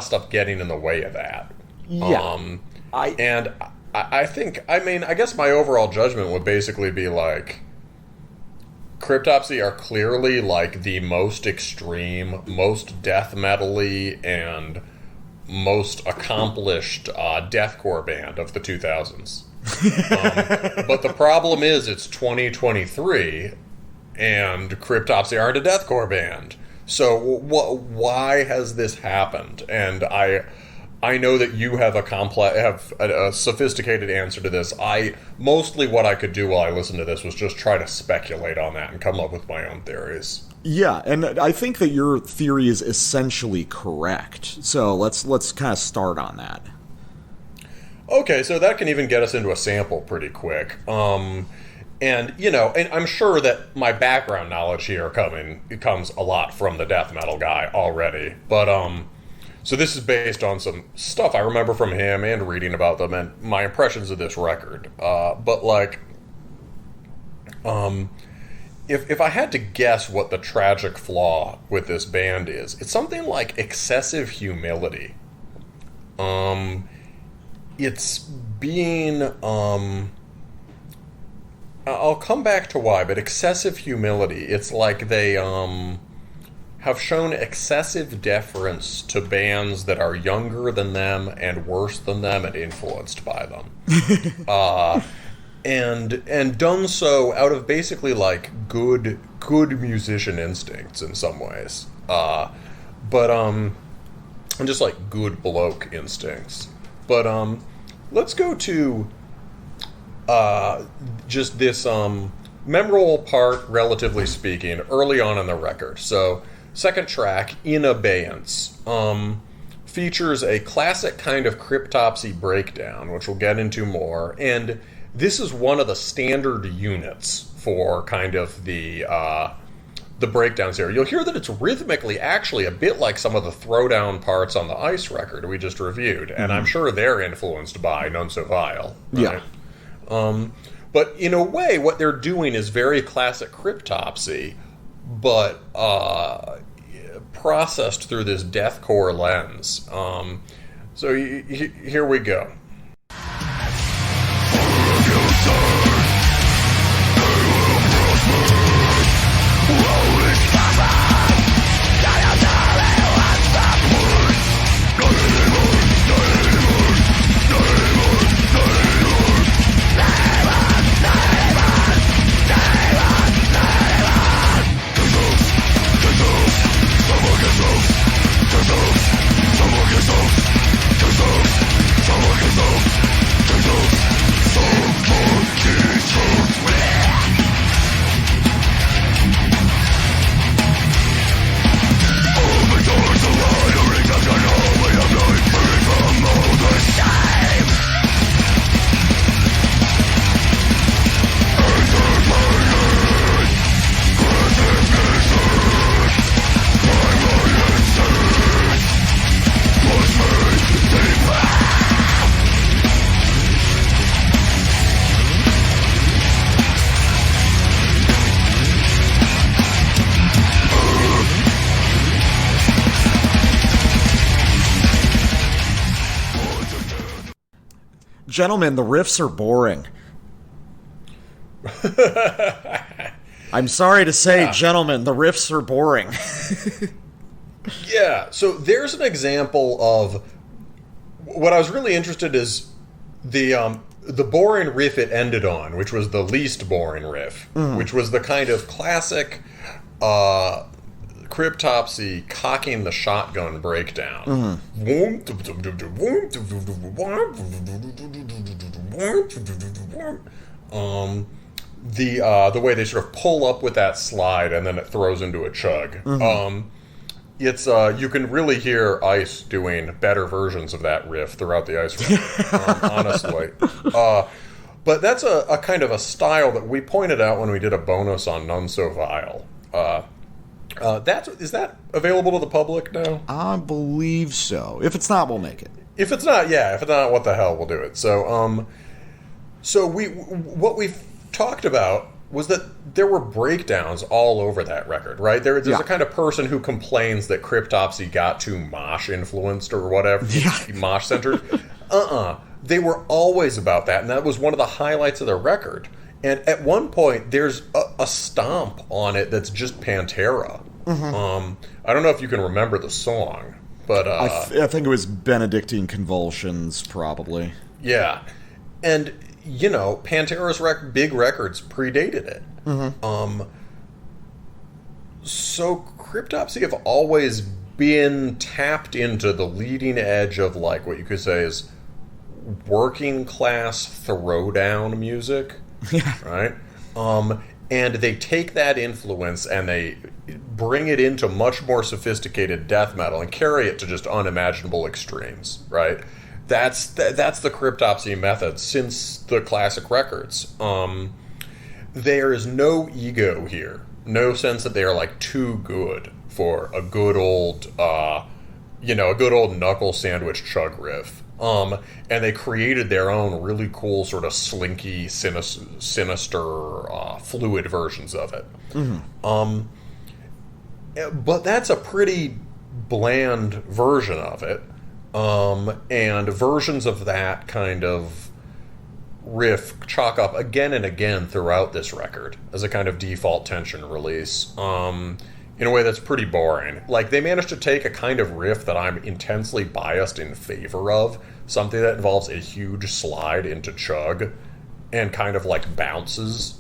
stuff getting in the way of that. Yeah. I think, I mean, I guess my overall judgment would basically be like, Cryptopsy are clearly like the most extreme, most death metal-y, and most accomplished deathcore band of the 2000s. But the problem is it's 2023 and Cryptopsy aren't a deathcore band. So why has this happened? And I know that you have a sophisticated answer to this. Mostly what I could do while I listened to this was just try to speculate on that and come up with my own theories. Yeah, and I think that your theory is essentially correct. So let's kind of start on that. Okay, so that can even get us into a sample pretty quick. And, you know, and I'm sure that my background knowledge here comes a lot from the death metal guy already. But, so this is based on some stuff I remember from him and reading about them and my impressions of this record. But, like, if I had to guess what the tragic flaw with this band is, it's something like excessive humility. It's being, I'll come back to why, but excessive humility. It's like they have shown excessive deference to bands that are younger than them and worse than them and influenced by them. And done so out of basically like good musician instincts in some ways. And just like good bloke instincts. But let's go to just this memorable part, relatively speaking, early on in the record. So, second track, In Abeyance, features a classic kind of Cryptopsy breakdown, which we'll get into more. And this is one of the standard units for kind of the breakdowns here. You'll hear that it's rhythmically actually a bit like some of the throwdown parts on the Ice record we just reviewed. And I'm sure they're influenced by None So Vile. Right? Yeah. But in a way, what they're doing is very classic Cryptopsy, but processed through this deathcore lens. So here we go. Gentlemen, the riffs are boring. I'm sorry to say, gentlemen, the riffs are boring. Yeah, so there's an example of what I was really interested is the boring riff it ended on, which was the least boring riff, which was the kind of classic Cryptopsy cocking the shotgun breakdown. The way they sort of pull up with that slide and then it throws into a chug. It's you can really hear Ice doing better versions of that riff throughout the Ice record, honestly. But that's a kind of a style that we pointed out when we did a bonus on None So Vile. Is that available to the public now? I believe so. If it's not, we'll make it. If it's not, yeah. If it's not, what the hell, we'll do it. So, what we've talked about was that there were breakdowns all over that record, right? There's a kind of person who complains that Cryptopsy got too mosh influenced or whatever, mosh centered. they were always about that, and that was one of the highlights of their record. And at one point, there's a stomp on it that's just Pantera. I don't know if you can remember the song, but I think it was Benedictine Convulsions, probably. Yeah, and Pantera's big records predated it. So Cryptopsy have always been tapped into the leading edge of, like, what you could say is working class throwdown music. Yeah. Right? And they take that influence and they bring it into much more sophisticated death metal and carry it to just unimaginable extremes, right? That's the Cryptopsy method since the classic records. There is no ego here. No sense that they are, like, too good for a good old, a good old knuckle sandwich chug riff. And they created their own really cool sort of slinky, sinister, fluid versions of it. But that's a pretty bland version of it. And versions of that kind of riff chalk up again and again throughout this record as a kind of default tension release. In a way that's pretty boring. Like, they managed to take a kind of riff that I'm intensely biased in favor of, something that involves a huge slide into chug and kind of, like, bounces.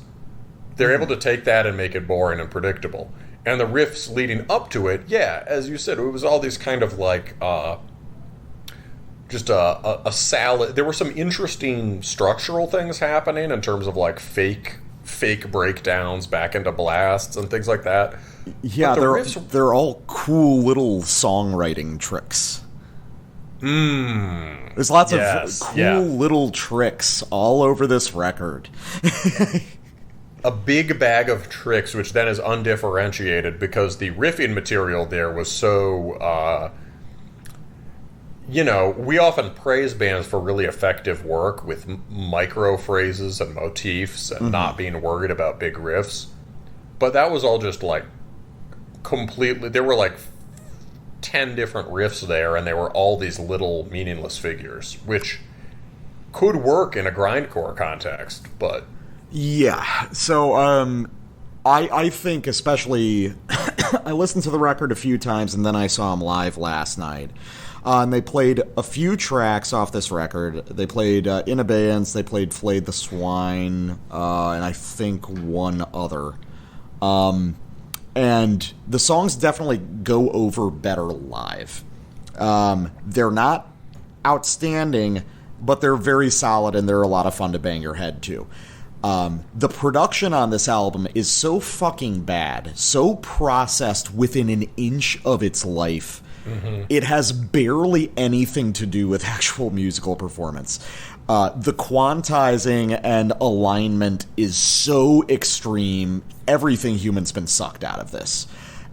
They're able to take that and make it boring and predictable. And the riffs leading up to it, yeah, as you said, it was all these kind of, like, just a salad. There were some interesting structural things happening in terms of, like, fake breakdowns back into blasts and things like that. Yeah, they're all cool little songwriting tricks. There's lots of cool little tricks all over this record. A big bag of tricks, which then is undifferentiated because the riffing material there was so... we often praise bands for really effective work with micro phrases and motifs and not being worried about big riffs. But that was all just, like, completely... There were, like, 10 different riffs there, and they were all these little meaningless figures, which could work in a grindcore context, but... Yeah, so, I think especially... I listened to the record a few times, and then I saw them live last night. And they played a few tracks off this record. They played In Abeyance, they played Flayed the Swine, and I think one other. And the songs definitely go over better live. They're not outstanding, but they're very solid, and they're a lot of fun to bang your head to. The production on this album is so fucking bad, so processed within an inch of its life. It has barely anything to do with actual musical performance. The quantizing and alignment is so extreme, everything human's been sucked out of this.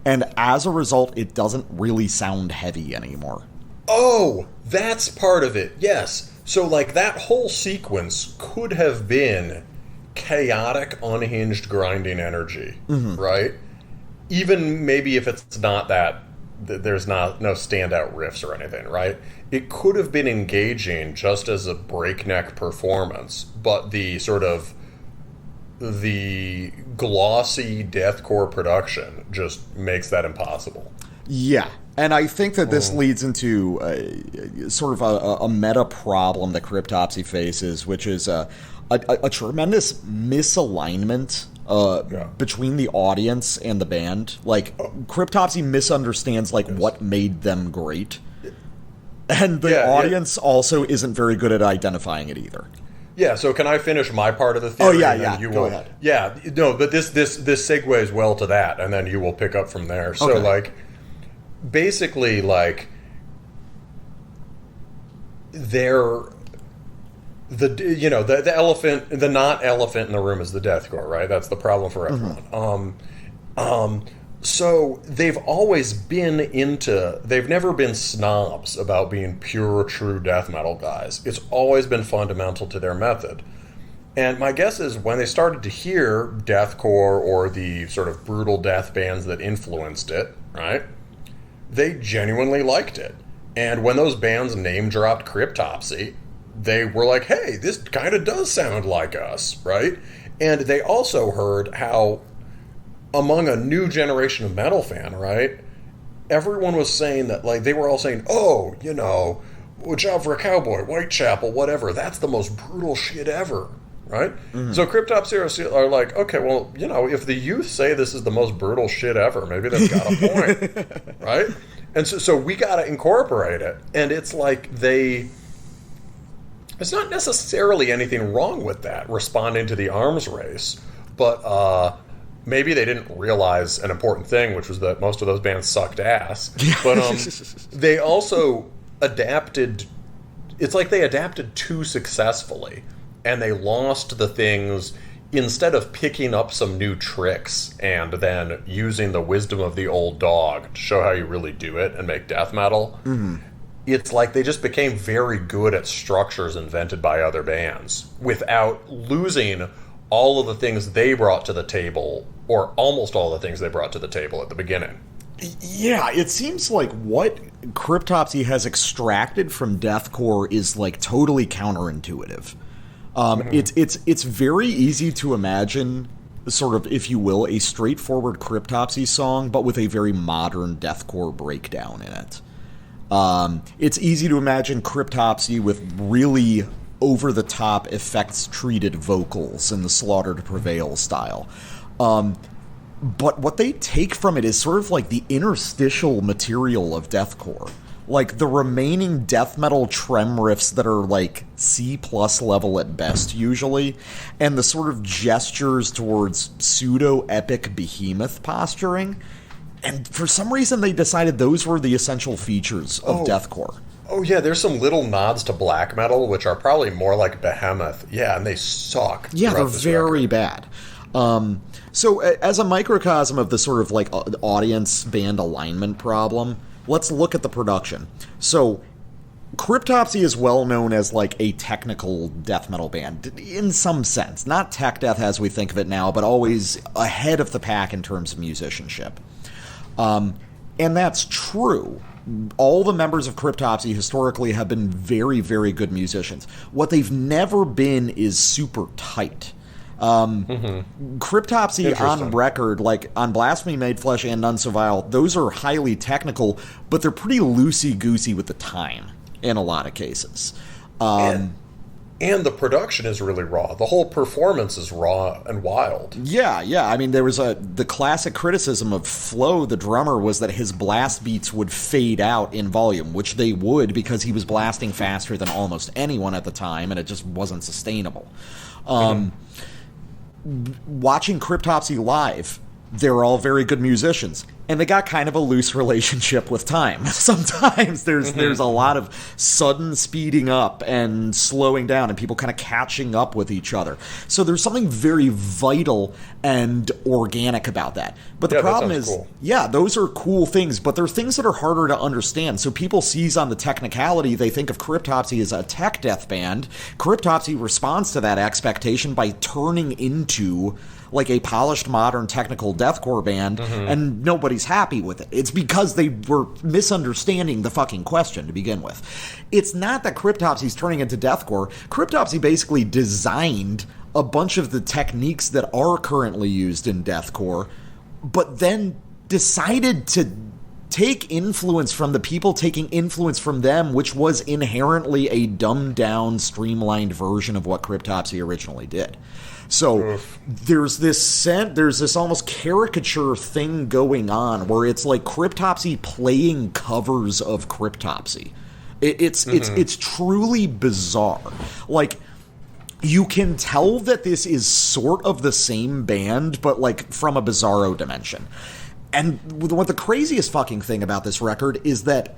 And as a result, it doesn't really sound heavy anymore. Oh, that's part of it, yes. So, like, that whole sequence could have been chaotic, unhinged grinding energy, right? Even maybe if it's not that, there's no standout riffs or anything, right? It could have been engaging just as a breakneck performance, but the sort of the glossy deathcore production just makes that impossible. Yeah, and I think that this leads into sort of a meta problem that Cryptopsy faces, which is a tremendous misalignment between the audience and the band. Like, Cryptopsy misunderstands, like, what made them great. And the audience also isn't very good at identifying it either. Yeah, so can I finish my part of the theory? Oh, yeah, go ahead. Yeah, no, but this segues well to that, and then you will pick up from there. So, like, basically, like, they're... The elephant, the not elephant in the room is the deathcore, right? That's the problem for everyone. So they've always been they've never been snobs about being pure, true death metal guys. It's always been fundamental to their method. And my guess is when they started to hear deathcore or the sort of brutal death bands that influenced it, right? They genuinely liked it. And when those bands name dropped Cryptopsy, they were like, hey, this kind of does sound like us, right? And they also heard how, among a new generation of metal fan, right, everyone was saying that, like, they were all saying, oh, you know, Job for a Cowboy, Whitechapel, whatever, that's the most brutal shit ever, right? Mm-hmm. So Cryptopsy are like, okay, well, you know, if the youth say this is the most brutal shit ever, maybe they've got a point, right? And so we got to incorporate it. And it's like there's not necessarily anything wrong with that, responding to the arms race, but maybe they didn't realize an important thing, which was that most of those bands sucked ass. But they also adapted. It's like they adapted too successfully, and they lost the things. Instead of picking up some new tricks and then using the wisdom of the old dog to show how you really do it and make death metal, it's like they just became very good at structures invented by other bands without losing all of the things they brought to the table, or almost all the things they brought to the table at the beginning. Yeah, it seems like what Cryptopsy has extracted from deathcore is like totally counterintuitive. It's very easy to imagine, sort of, if you will, a straightforward Cryptopsy song, but with a very modern deathcore breakdown in it. It's easy to imagine Cryptopsy with really over-the-top effects-treated vocals in the Slaughter to Prevail style. But what they take from it is sort of like the interstitial material of deathcore. Like, the remaining death metal trem riffs that are, like, C+ level at best, usually, and the sort of gestures towards pseudo-epic behemoth posturing. And for some reason, they decided those were the essential features of deathcore. Oh, yeah, there's some little nods to black metal, which are probably more like behemoth. Yeah, and they suck. Yeah, they're very bad. So, as a microcosm of the sort of, like, audience band alignment problem, let's look at the production. So, Cryptopsy is well known as, like, a technical death metal band, in some sense. Not tech death as we think of it now, but always ahead of the pack in terms of musicianship. And that's true. All the members of Cryptopsy historically have been very, very good musicians. What they've never been is super tight. Cryptopsy on record, like on Blasphemy Made Flesh and None So Vile, those are highly technical, but they're pretty loosey-goosey with the time in a lot of cases. And the production is really raw. The whole performance is raw and wild. Yeah. I mean, there was the classic criticism of Flo, the drummer, was that his blast beats would fade out in volume, which they would because he was blasting faster than almost anyone at the time, and it just wasn't sustainable. Watching Cryptopsy live, they're all very good musicians, and they got kind of a loose relationship with time. Sometimes there's a lot of sudden speeding up and slowing down and people kind of catching up with each other. So there's something very vital and organic about that. But the problem is, cool. Yeah, those are cool things, but they're things that are harder to understand. So people seize on the technicality. They think of Cryptopsy as a tech death band. Cryptopsy responds to that expectation by turning into like a polished modern technical deathcore band, and nobody's happy with it. It's because they were misunderstanding the fucking question to begin with. It's not that Cryptopsy's turning into deathcore. Cryptopsy basically designed a bunch of the techniques that are currently used in deathcore, but then decided to take influence from the people taking influence from them, which was inherently a dumbed-down, streamlined version of what Cryptopsy originally did. So there's this almost caricature thing going on where it's like Cryptopsy playing covers of Cryptopsy. It's truly bizarre. Like, you can tell that this is sort of the same band, but like from a bizarro dimension. And what the craziest fucking thing about this record is that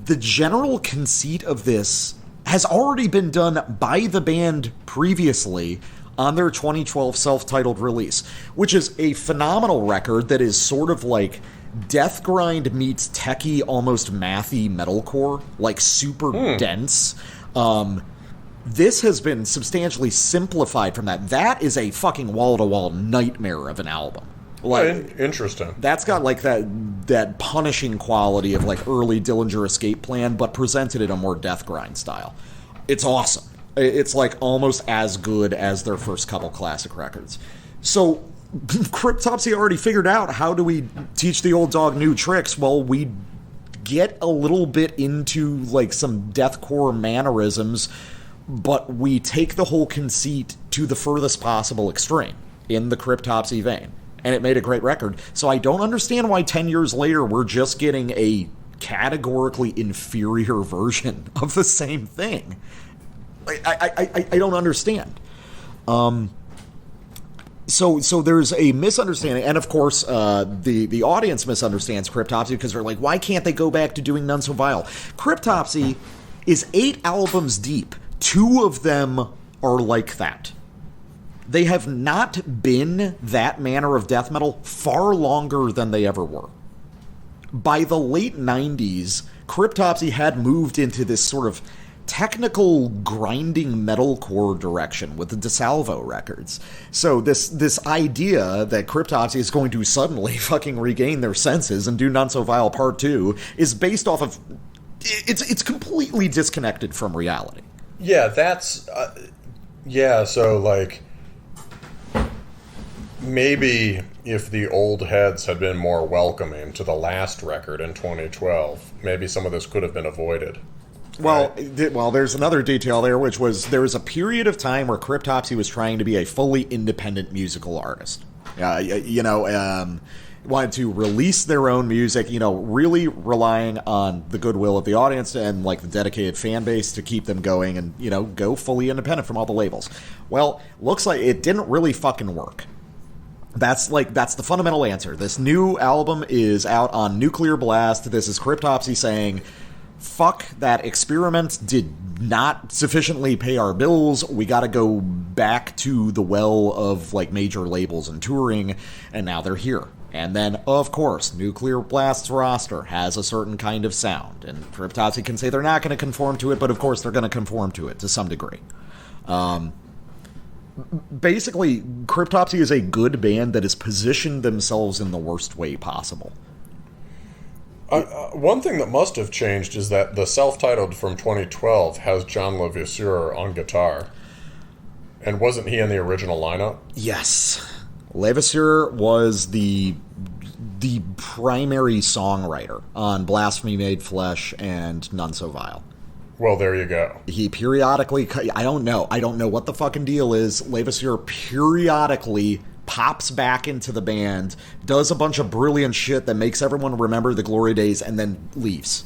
the general conceit of this has already been done by the band previously on their 2012 self-titled release, which is a phenomenal record that is sort of like deathgrind meets techie, almost mathy metalcore, like super dense. This has been substantially simplified from that. That is a fucking wall-to-wall nightmare of an album. Like, interesting. That's got like that punishing quality of like early Dillinger Escape Plan, but presented in a more deathgrind style. It's awesome. It's like almost as good as their first couple classic records. So Cryptopsy already figured out, how do we teach the old dog new tricks? Well, we get a little bit into like some deathcore mannerisms, but we take the whole conceit to the furthest possible extreme in the Cryptopsy vein. And it made a great record. So I don't understand why 10 years later we're just getting a categorically inferior version of the same thing. I don't understand. So there's a misunderstanding, and of course, the audience misunderstands Cryptopsy because they're like, why can't they go back to doing None So Vile? Cryptopsy is 8 albums deep. 2 of them are like that. They have not been that manner of death metal far longer than they ever were. By the late 90s, Cryptopsy had moved into this sort of technical grinding metalcore direction with the DeSalvo records. So this idea that Cryptopsy is going to suddenly fucking regain their senses and do None So Vile Part 2 is based off of... It's completely disconnected from reality. Yeah, that's... so, like... Maybe if the old heads had been more welcoming to the last record in 2012, maybe some of this could have been avoided. Well, there's another detail there, which was there was a period of time where Cryptopsy was trying to be a fully independent musical artist. Wanted to release their own music, really relying on the goodwill of the audience and like the dedicated fan base to keep them going and, go fully independent from all the labels. Well, looks like it didn't really fucking work. That's the fundamental answer. This new album is out on Nuclear Blast. This is Cryptopsy saying, fuck, that experiment did not sufficiently pay our bills. We gotta go back to the well of like major labels and touring, and now they're here. And then, of course, Nuclear Blast's roster has a certain kind of sound, and Cryptopsy can say they're not going to conform to it, but of course they're going to conform to it to some degree. Basically, Cryptopsy is a good band that has positioned themselves in the worst way possible. One thing that must have changed is that the self-titled from 2012 has John Levasseur on guitar. And wasn't he in the original lineup? Yes. Levasseur was the primary songwriter on Blasphemy Made Flesh and None So Vile. Well, there you go. He periodically... I don't know what the fucking deal is. Levasseur periodically pops back into the band, does a bunch of brilliant shit that makes everyone remember the glory days, and then leaves.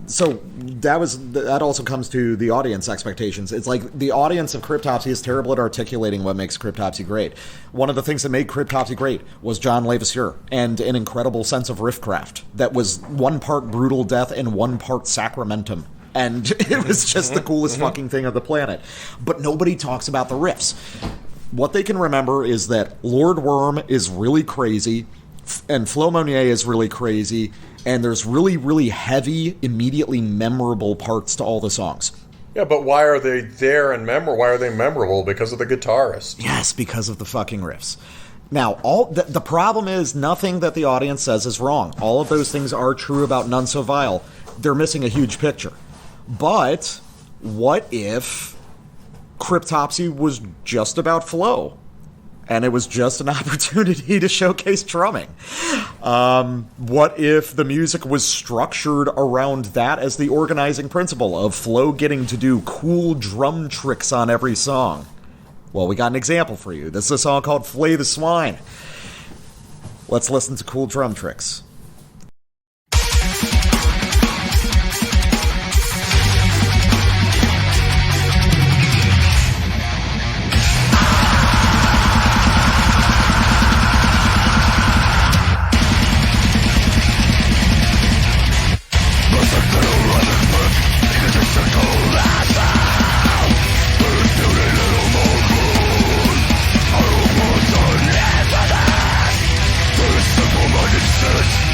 So that also comes to the audience expectations. It's like the audience of Cryptopsy is terrible at articulating what makes Cryptopsy great. One of the things that made Cryptopsy great was John Levasseur and an incredible sense of riffcraft that was 1 part brutal death and 1 part sacramentum. And it was just the coolest fucking thing of the planet. But nobody talks about the riffs. What they can remember is that Lord Worm is really crazy, and Flo Monnier is really crazy, and there's really, really heavy, immediately memorable parts to all the songs. Yeah, but why are they there and memorable? Why are they memorable? Because of the guitarist. Yes, because of the fucking riffs. Now, the problem is nothing that the audience says is wrong. All of those things are true about None So Vile. They're missing a huge picture. But what if Cryptopsy was just about flow? And it was just an opportunity to showcase drumming. What if the music was structured around that as the organizing principle of Flo getting to do cool drum tricks on every song? Well, we got an example for you. This is a song called Flay the Swine. Let's listen to cool drum tricks. Search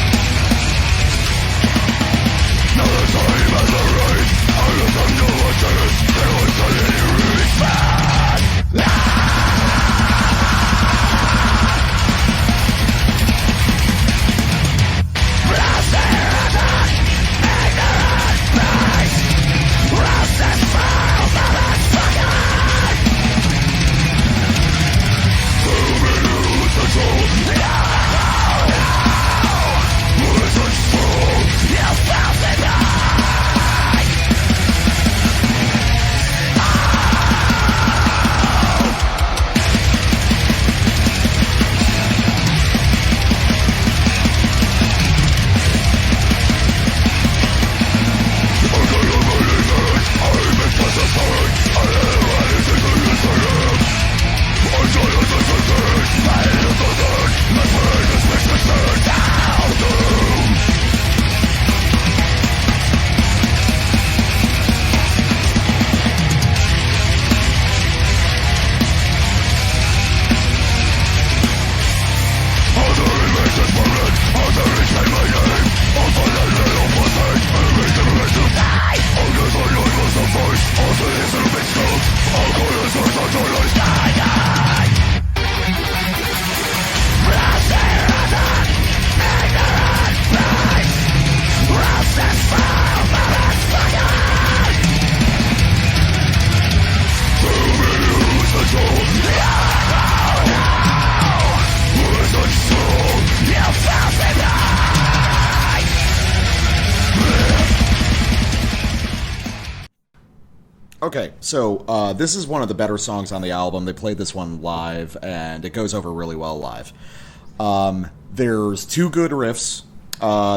Okay, so this is one of the better songs on the album. They played this one live, and it goes over really well live. There's two good riffs.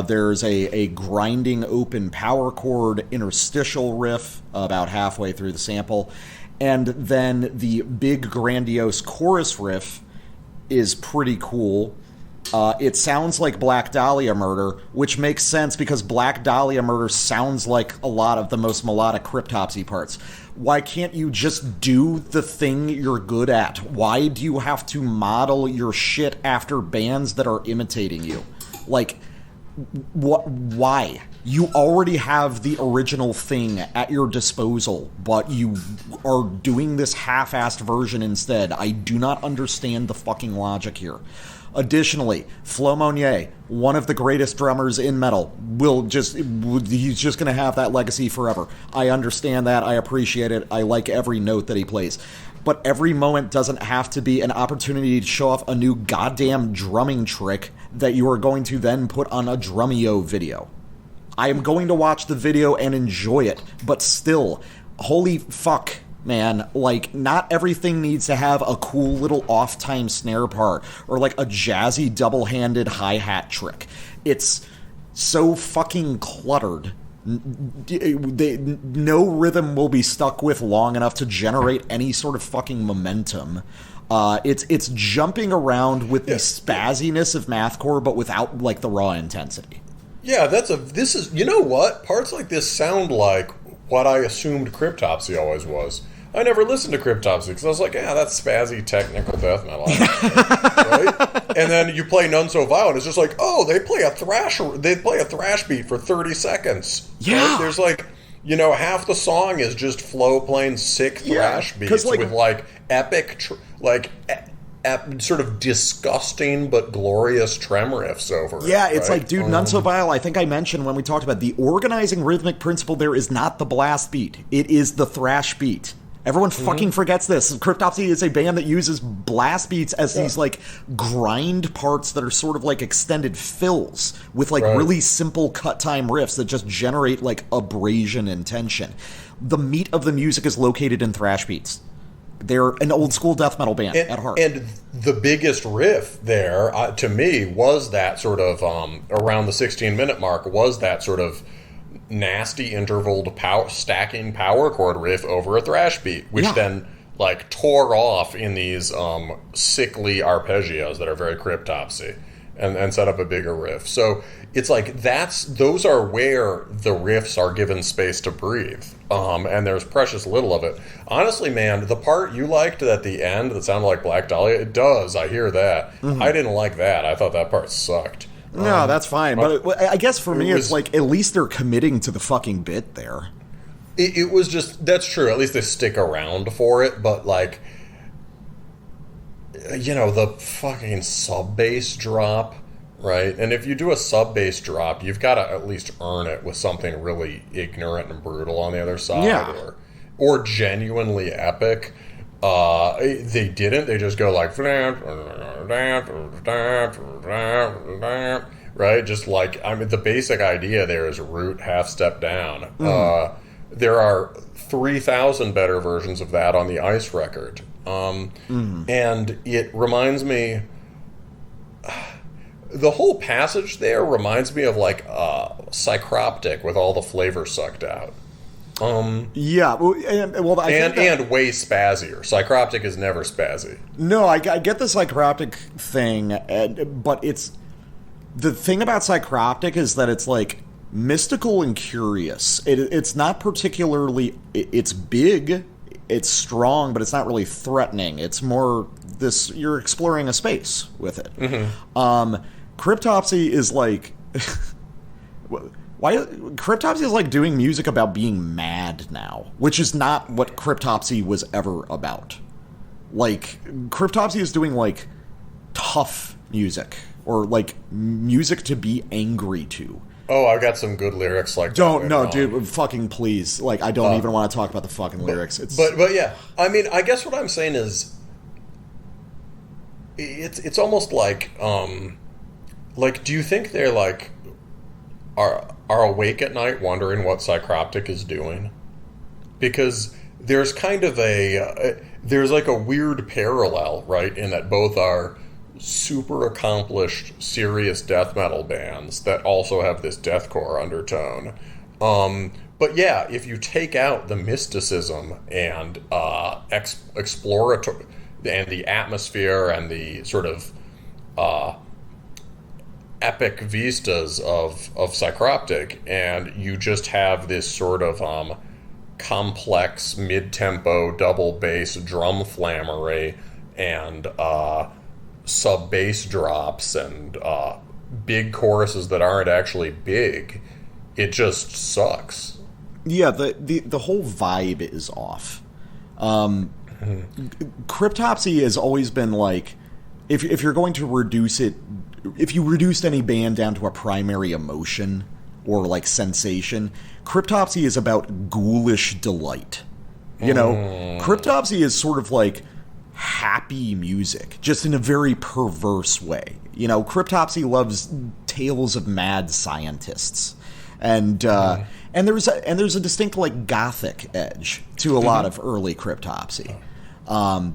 There's a grinding open power chord interstitial riff about halfway through the sample. And then the big grandiose chorus riff is pretty cool. It sounds like Black Dahlia Murder, which makes sense because Black Dahlia Murder sounds like a lot of the most melodic Cryptopsy parts. Why can't you just do the thing you're good at? Why do you have to model your shit after bands that are imitating you? Like, what? Why? You already have the original thing at your disposal, but you are doing this half-assed version instead. I do not understand the fucking logic here. Additionally, Flo Monnier, one of the greatest drummers in metal, he's just going to have that legacy forever. I understand that. I appreciate it. I like every note that he plays. But every moment doesn't have to be an opportunity to show off a new goddamn drumming trick that you are going to then put on a Drummio video. I am going to watch the video and enjoy it, but still, holy fuck, man, like, not everything needs to have a cool little off-time snare part or like a jazzy double-handed hi-hat trick. It's so fucking cluttered. No rhythm will be stuck with long enough to generate any sort of fucking momentum. It's jumping around with the spazziness of mathcore, but without like the raw intensity. Yeah, this is you know what? Parts like this sound like what I assumed Cryptopsy always was. I never listened to Cryptopsy because I was like, that's spazzy technical death metal, right? And then you play None So Violent, it's just like, they play a thrash beat for 30 seconds. Yeah, right? There's like, half the song is just Flo playing sick thrash beats with like epic, sort of disgusting but glorious trem riffs over it. Yeah, it's right? like, dude, None So Vile, I think I mentioned when we talked about the organizing rhythmic principle there is not the blast beat. It is the thrash beat. Everyone fucking forgets this. Cryptopsy is a band that uses blast beats as these, like, grind parts that are sort of like extended fills with, like, really simple cut time riffs that just generate, like, abrasion and tension. The meat of the music is located in thrash beats. They're an old-school death metal band at heart. And the biggest riff there, to me, was that sort of, around the 16-minute mark, was that sort of nasty intervaled stacking power chord riff over a thrash beat, which then like tore off in these sickly arpeggios that are very Cryptopsy and set up a bigger riff. So it's like those are where the riffs are given space to breathe, and there's precious little of it. Honestly, man, the part you liked at the end that sounded like Black Dahlia, it does. I hear that. I didn't like that. I thought that part sucked. No, that's fine. But I guess for me, it's like, at least they're committing to the fucking bit there. It was just, that's true. At least they stick around for it. But, like, the fucking sub-bass drop, right? And if you do a sub-bass drop, you've got to at least earn it with something really ignorant and brutal on the other side. Or genuinely epic. They didn't. They just go like, right? Just like, I mean, the basic idea there is root, half step down. There are 3,000 better versions of that on the I.C.E record. And it reminds me, the whole passage there reminds me of like Psychroptic with all the flavor sucked out. And way spazzier. Psychroptic is never spazzy. No, I get the Psychroptic thing, but it's the thing about Psychroptic is that it's like mystical and curious. It's not particularly. It's big, it's strong, but it's not really threatening. It's more this: you're exploring a space with it. Cryptopsy is like. Cryptopsy is like doing music about being mad now, which is not what Cryptopsy was ever about. Like, Cryptopsy is doing, like, tough music, or, like, music to be angry to. Oh, I've got some good lyrics like that. Dude, fucking please. Like, I don't even want to talk about the fucking lyrics. But yeah, I mean, I guess what I'm saying is, it's almost like, do you think they're, like, are awake at night wondering what Psychroptic is doing? Because there's kind of there's like a weird parallel, right, in that both are super accomplished, serious death metal bands that also have this deathcore undertone. But yeah, if you take out the mysticism and exploratory and the atmosphere and the sort of epic vistas of Psychroptic, and you just have this sort of complex mid-tempo double bass drum flammery and sub bass drops and big choruses that aren't actually big, it just sucks. Yeah, the whole vibe is off. Cryptopsy has always been like, if you're going to reduce it, if you reduced any band down to a primary emotion or like sensation, Cryptopsy is about ghoulish delight. You know, Cryptopsy is sort of like happy music, just in a very perverse way. You know, Cryptopsy loves tales of mad scientists, and there's a distinct like gothic edge to a lot of early Cryptopsy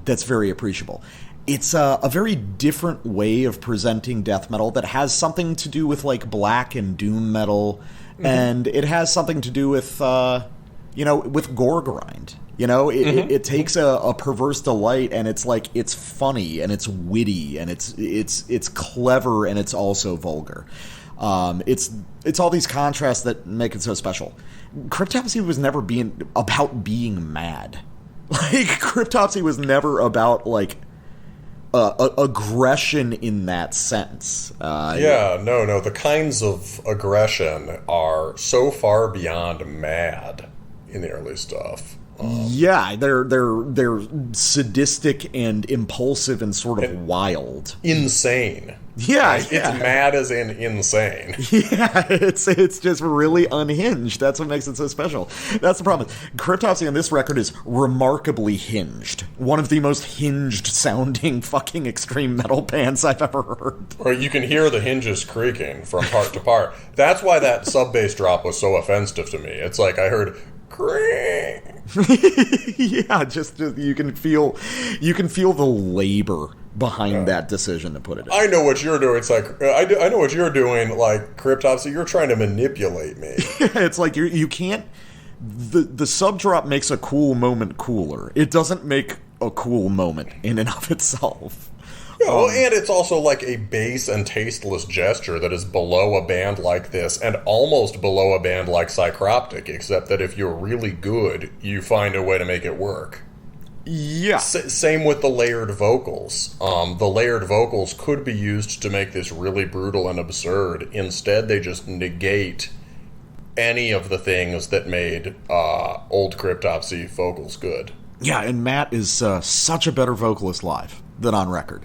that's very appreciable. It's a very different way of presenting death metal that has something to do with like black and doom metal, and it has something to do with with gore grind. You know, it takes a perverse delight, and it's like it's funny and it's witty and it's clever, and it's also vulgar. It's all these contrasts that make it so special. Cryptopsy was never about being mad. Like Cryptopsy was never about like aggression in that sense. No. The kinds of aggression are so far beyond mad in the early stuff. They're sadistic and impulsive and sort of wild, insane. It's mad as in insane. Yeah, it's just really unhinged. That's what makes it so special. That's the problem. Cryptopsy on this record is remarkably hinged. One of the most hinged sounding fucking extreme metal bands I've ever heard. Or you can hear the hinges creaking from part to part. That's why that sub bass drop was so offensive to me. It's like I heard creak. Yeah, just you can feel the labor behind that decision to put it in. I know what you're doing. It's like I know what you're doing. Like Cryptopsy, you're trying to manipulate me. It's like you can't. The sub drop makes a cool moment cooler. It doesn't make a cool moment in and of itself. And it's also like a base and tasteless gesture that is below a band like this and almost below a band like Psychroptic, except that if you're really good, you find a way to make it work. Yeah. Same with the layered vocals. The layered vocals could be used to make this really brutal and absurd. Instead, they just negate any of the things that made old Cryptopsy vocals good. Yeah, and Matt is such a better vocalist live than on record.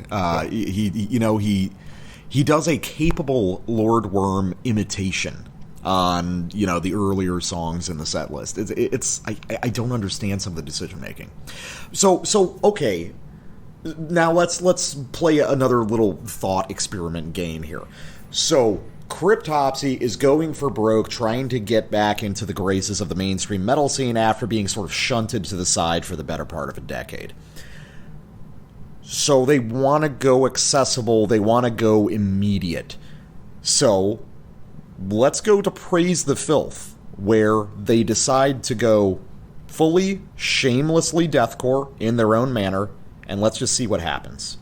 He does a capable Lord Worm imitation on the earlier songs in the set list. I don't understand some of the decision making. So okay, now let's play another little thought experiment game here. So Cryptopsy is going for broke, trying to get back into the graces of the mainstream metal scene after being sort of shunted to the side for the better part of a decade. So they want to go accessible, they want to go immediate. So let's go to Praise the Filth, where they decide to go fully, shamelessly deathcore in their own manner, and let's just see what happens.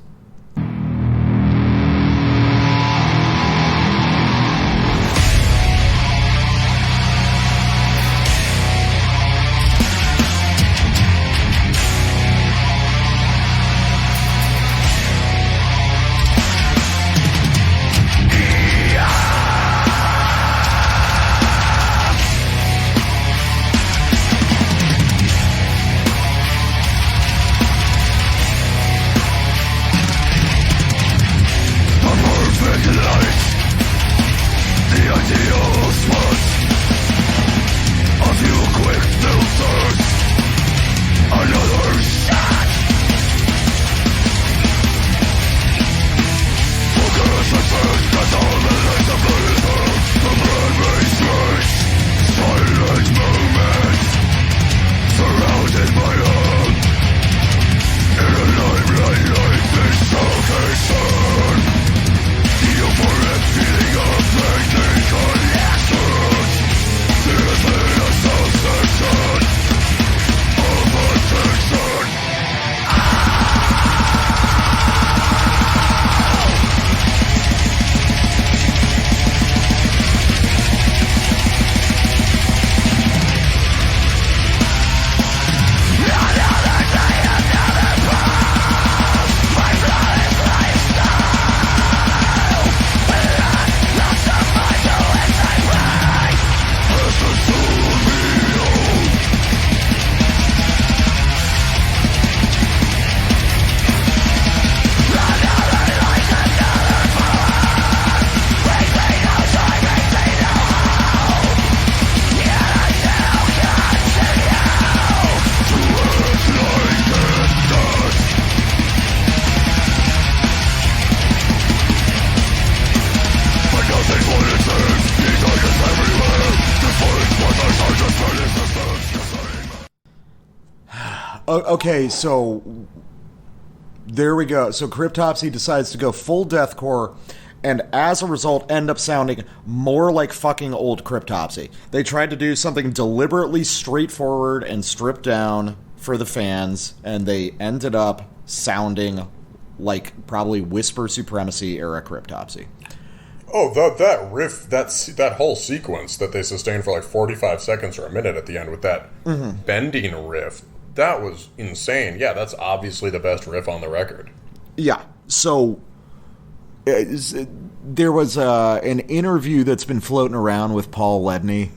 Okay, so there we go. So Cryptopsy decides to go full deathcore, and as a result end up sounding more like fucking old Cryptopsy. They tried to do something deliberately straightforward and stripped down for the fans, and they ended up sounding like probably Whisper Supremacy era Cryptopsy. Oh, that riff, that whole sequence that they sustained for like 45 seconds or a minute at the end with that bending riff, that was insane. Yeah, that's obviously the best riff on the record. Yeah, so there was an interview that's been floating around with Paul Ledney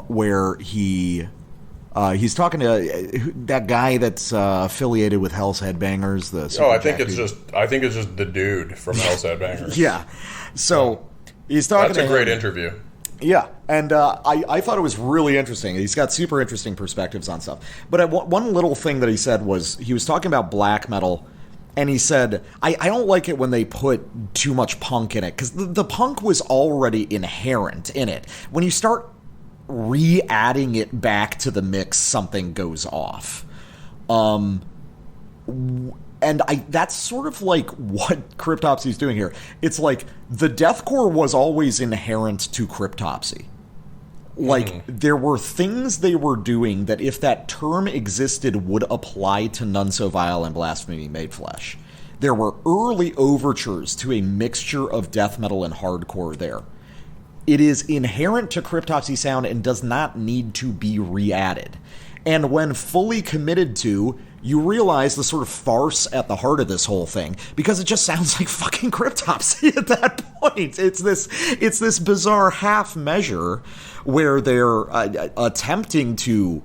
where he's talking to that guy that's affiliated with Hell's Headbangers. I think it's just the dude from Hell's Headbangers. Yeah. So he's talking. That's a great interview. Yeah, and I thought it was really interesting. He's got super interesting perspectives on stuff. But one little thing that he said was he was talking about black metal, and he said, I don't like it when they put too much punk in it, because the punk was already inherent in it. When you start re-adding it back to the mix, something goes off. And that's sort of like what Cryptopsy's doing here. It's like the deathcore was always inherent to Cryptopsy. Like, there were things they were doing that if that term existed would apply to None So Vile and Blasphemy Made Flesh. There were early overtures to a mixture of death metal and hardcore there. It is inherent to Cryptopsy sound and does not need to be re-added. And when fully committed to, you realize the sort of farce at the heart of this whole thing, because it just sounds like fucking Cryptopsy at that point. It's this bizarre half measure where they're attempting to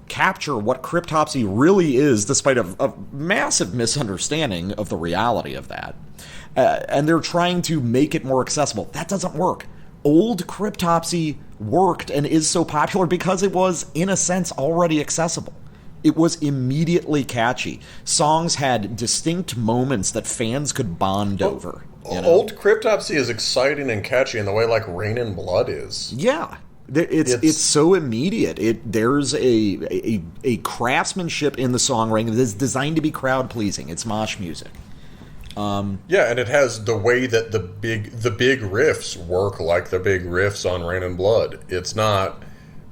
capture what Cryptopsy really is, despite a massive misunderstanding of the reality of that. And they're trying to make it more accessible. That doesn't work. Old Cryptopsy worked and is so popular because it was, in a sense, already accessible. It was immediately catchy. Songs had distinct moments that fans could bond over. You know? Old Cryptopsy is exciting and catchy in the way like Rain and Blood is. Yeah. It's so immediate. There's a craftsmanship in the songwriting that is designed to be crowd pleasing. It's mosh music. Yeah, and it has the way that the big riffs work like the big riffs on Rain and Blood. It's not.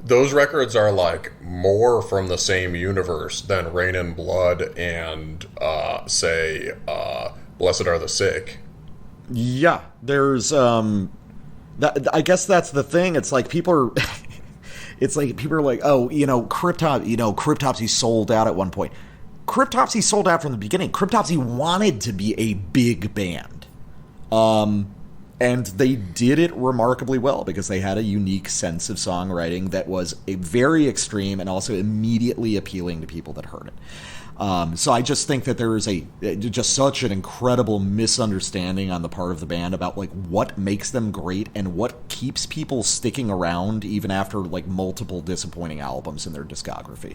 Those records are like more from the same universe than Rain and Blood and say Blessed Are the Sick. Yeah, there's I guess that's the thing. It's like people are like, oh, Cryptopsy sold out at one point. Cryptopsy sold out from the beginning. Cryptopsy wanted to be a big band. And they did it remarkably well because they had a unique sense of songwriting that was a very extreme and also immediately appealing to people that heard it. So I just think that there is just such an incredible misunderstanding on the part of the band about like what makes them great and what keeps people sticking around even after like multiple disappointing albums in their discography.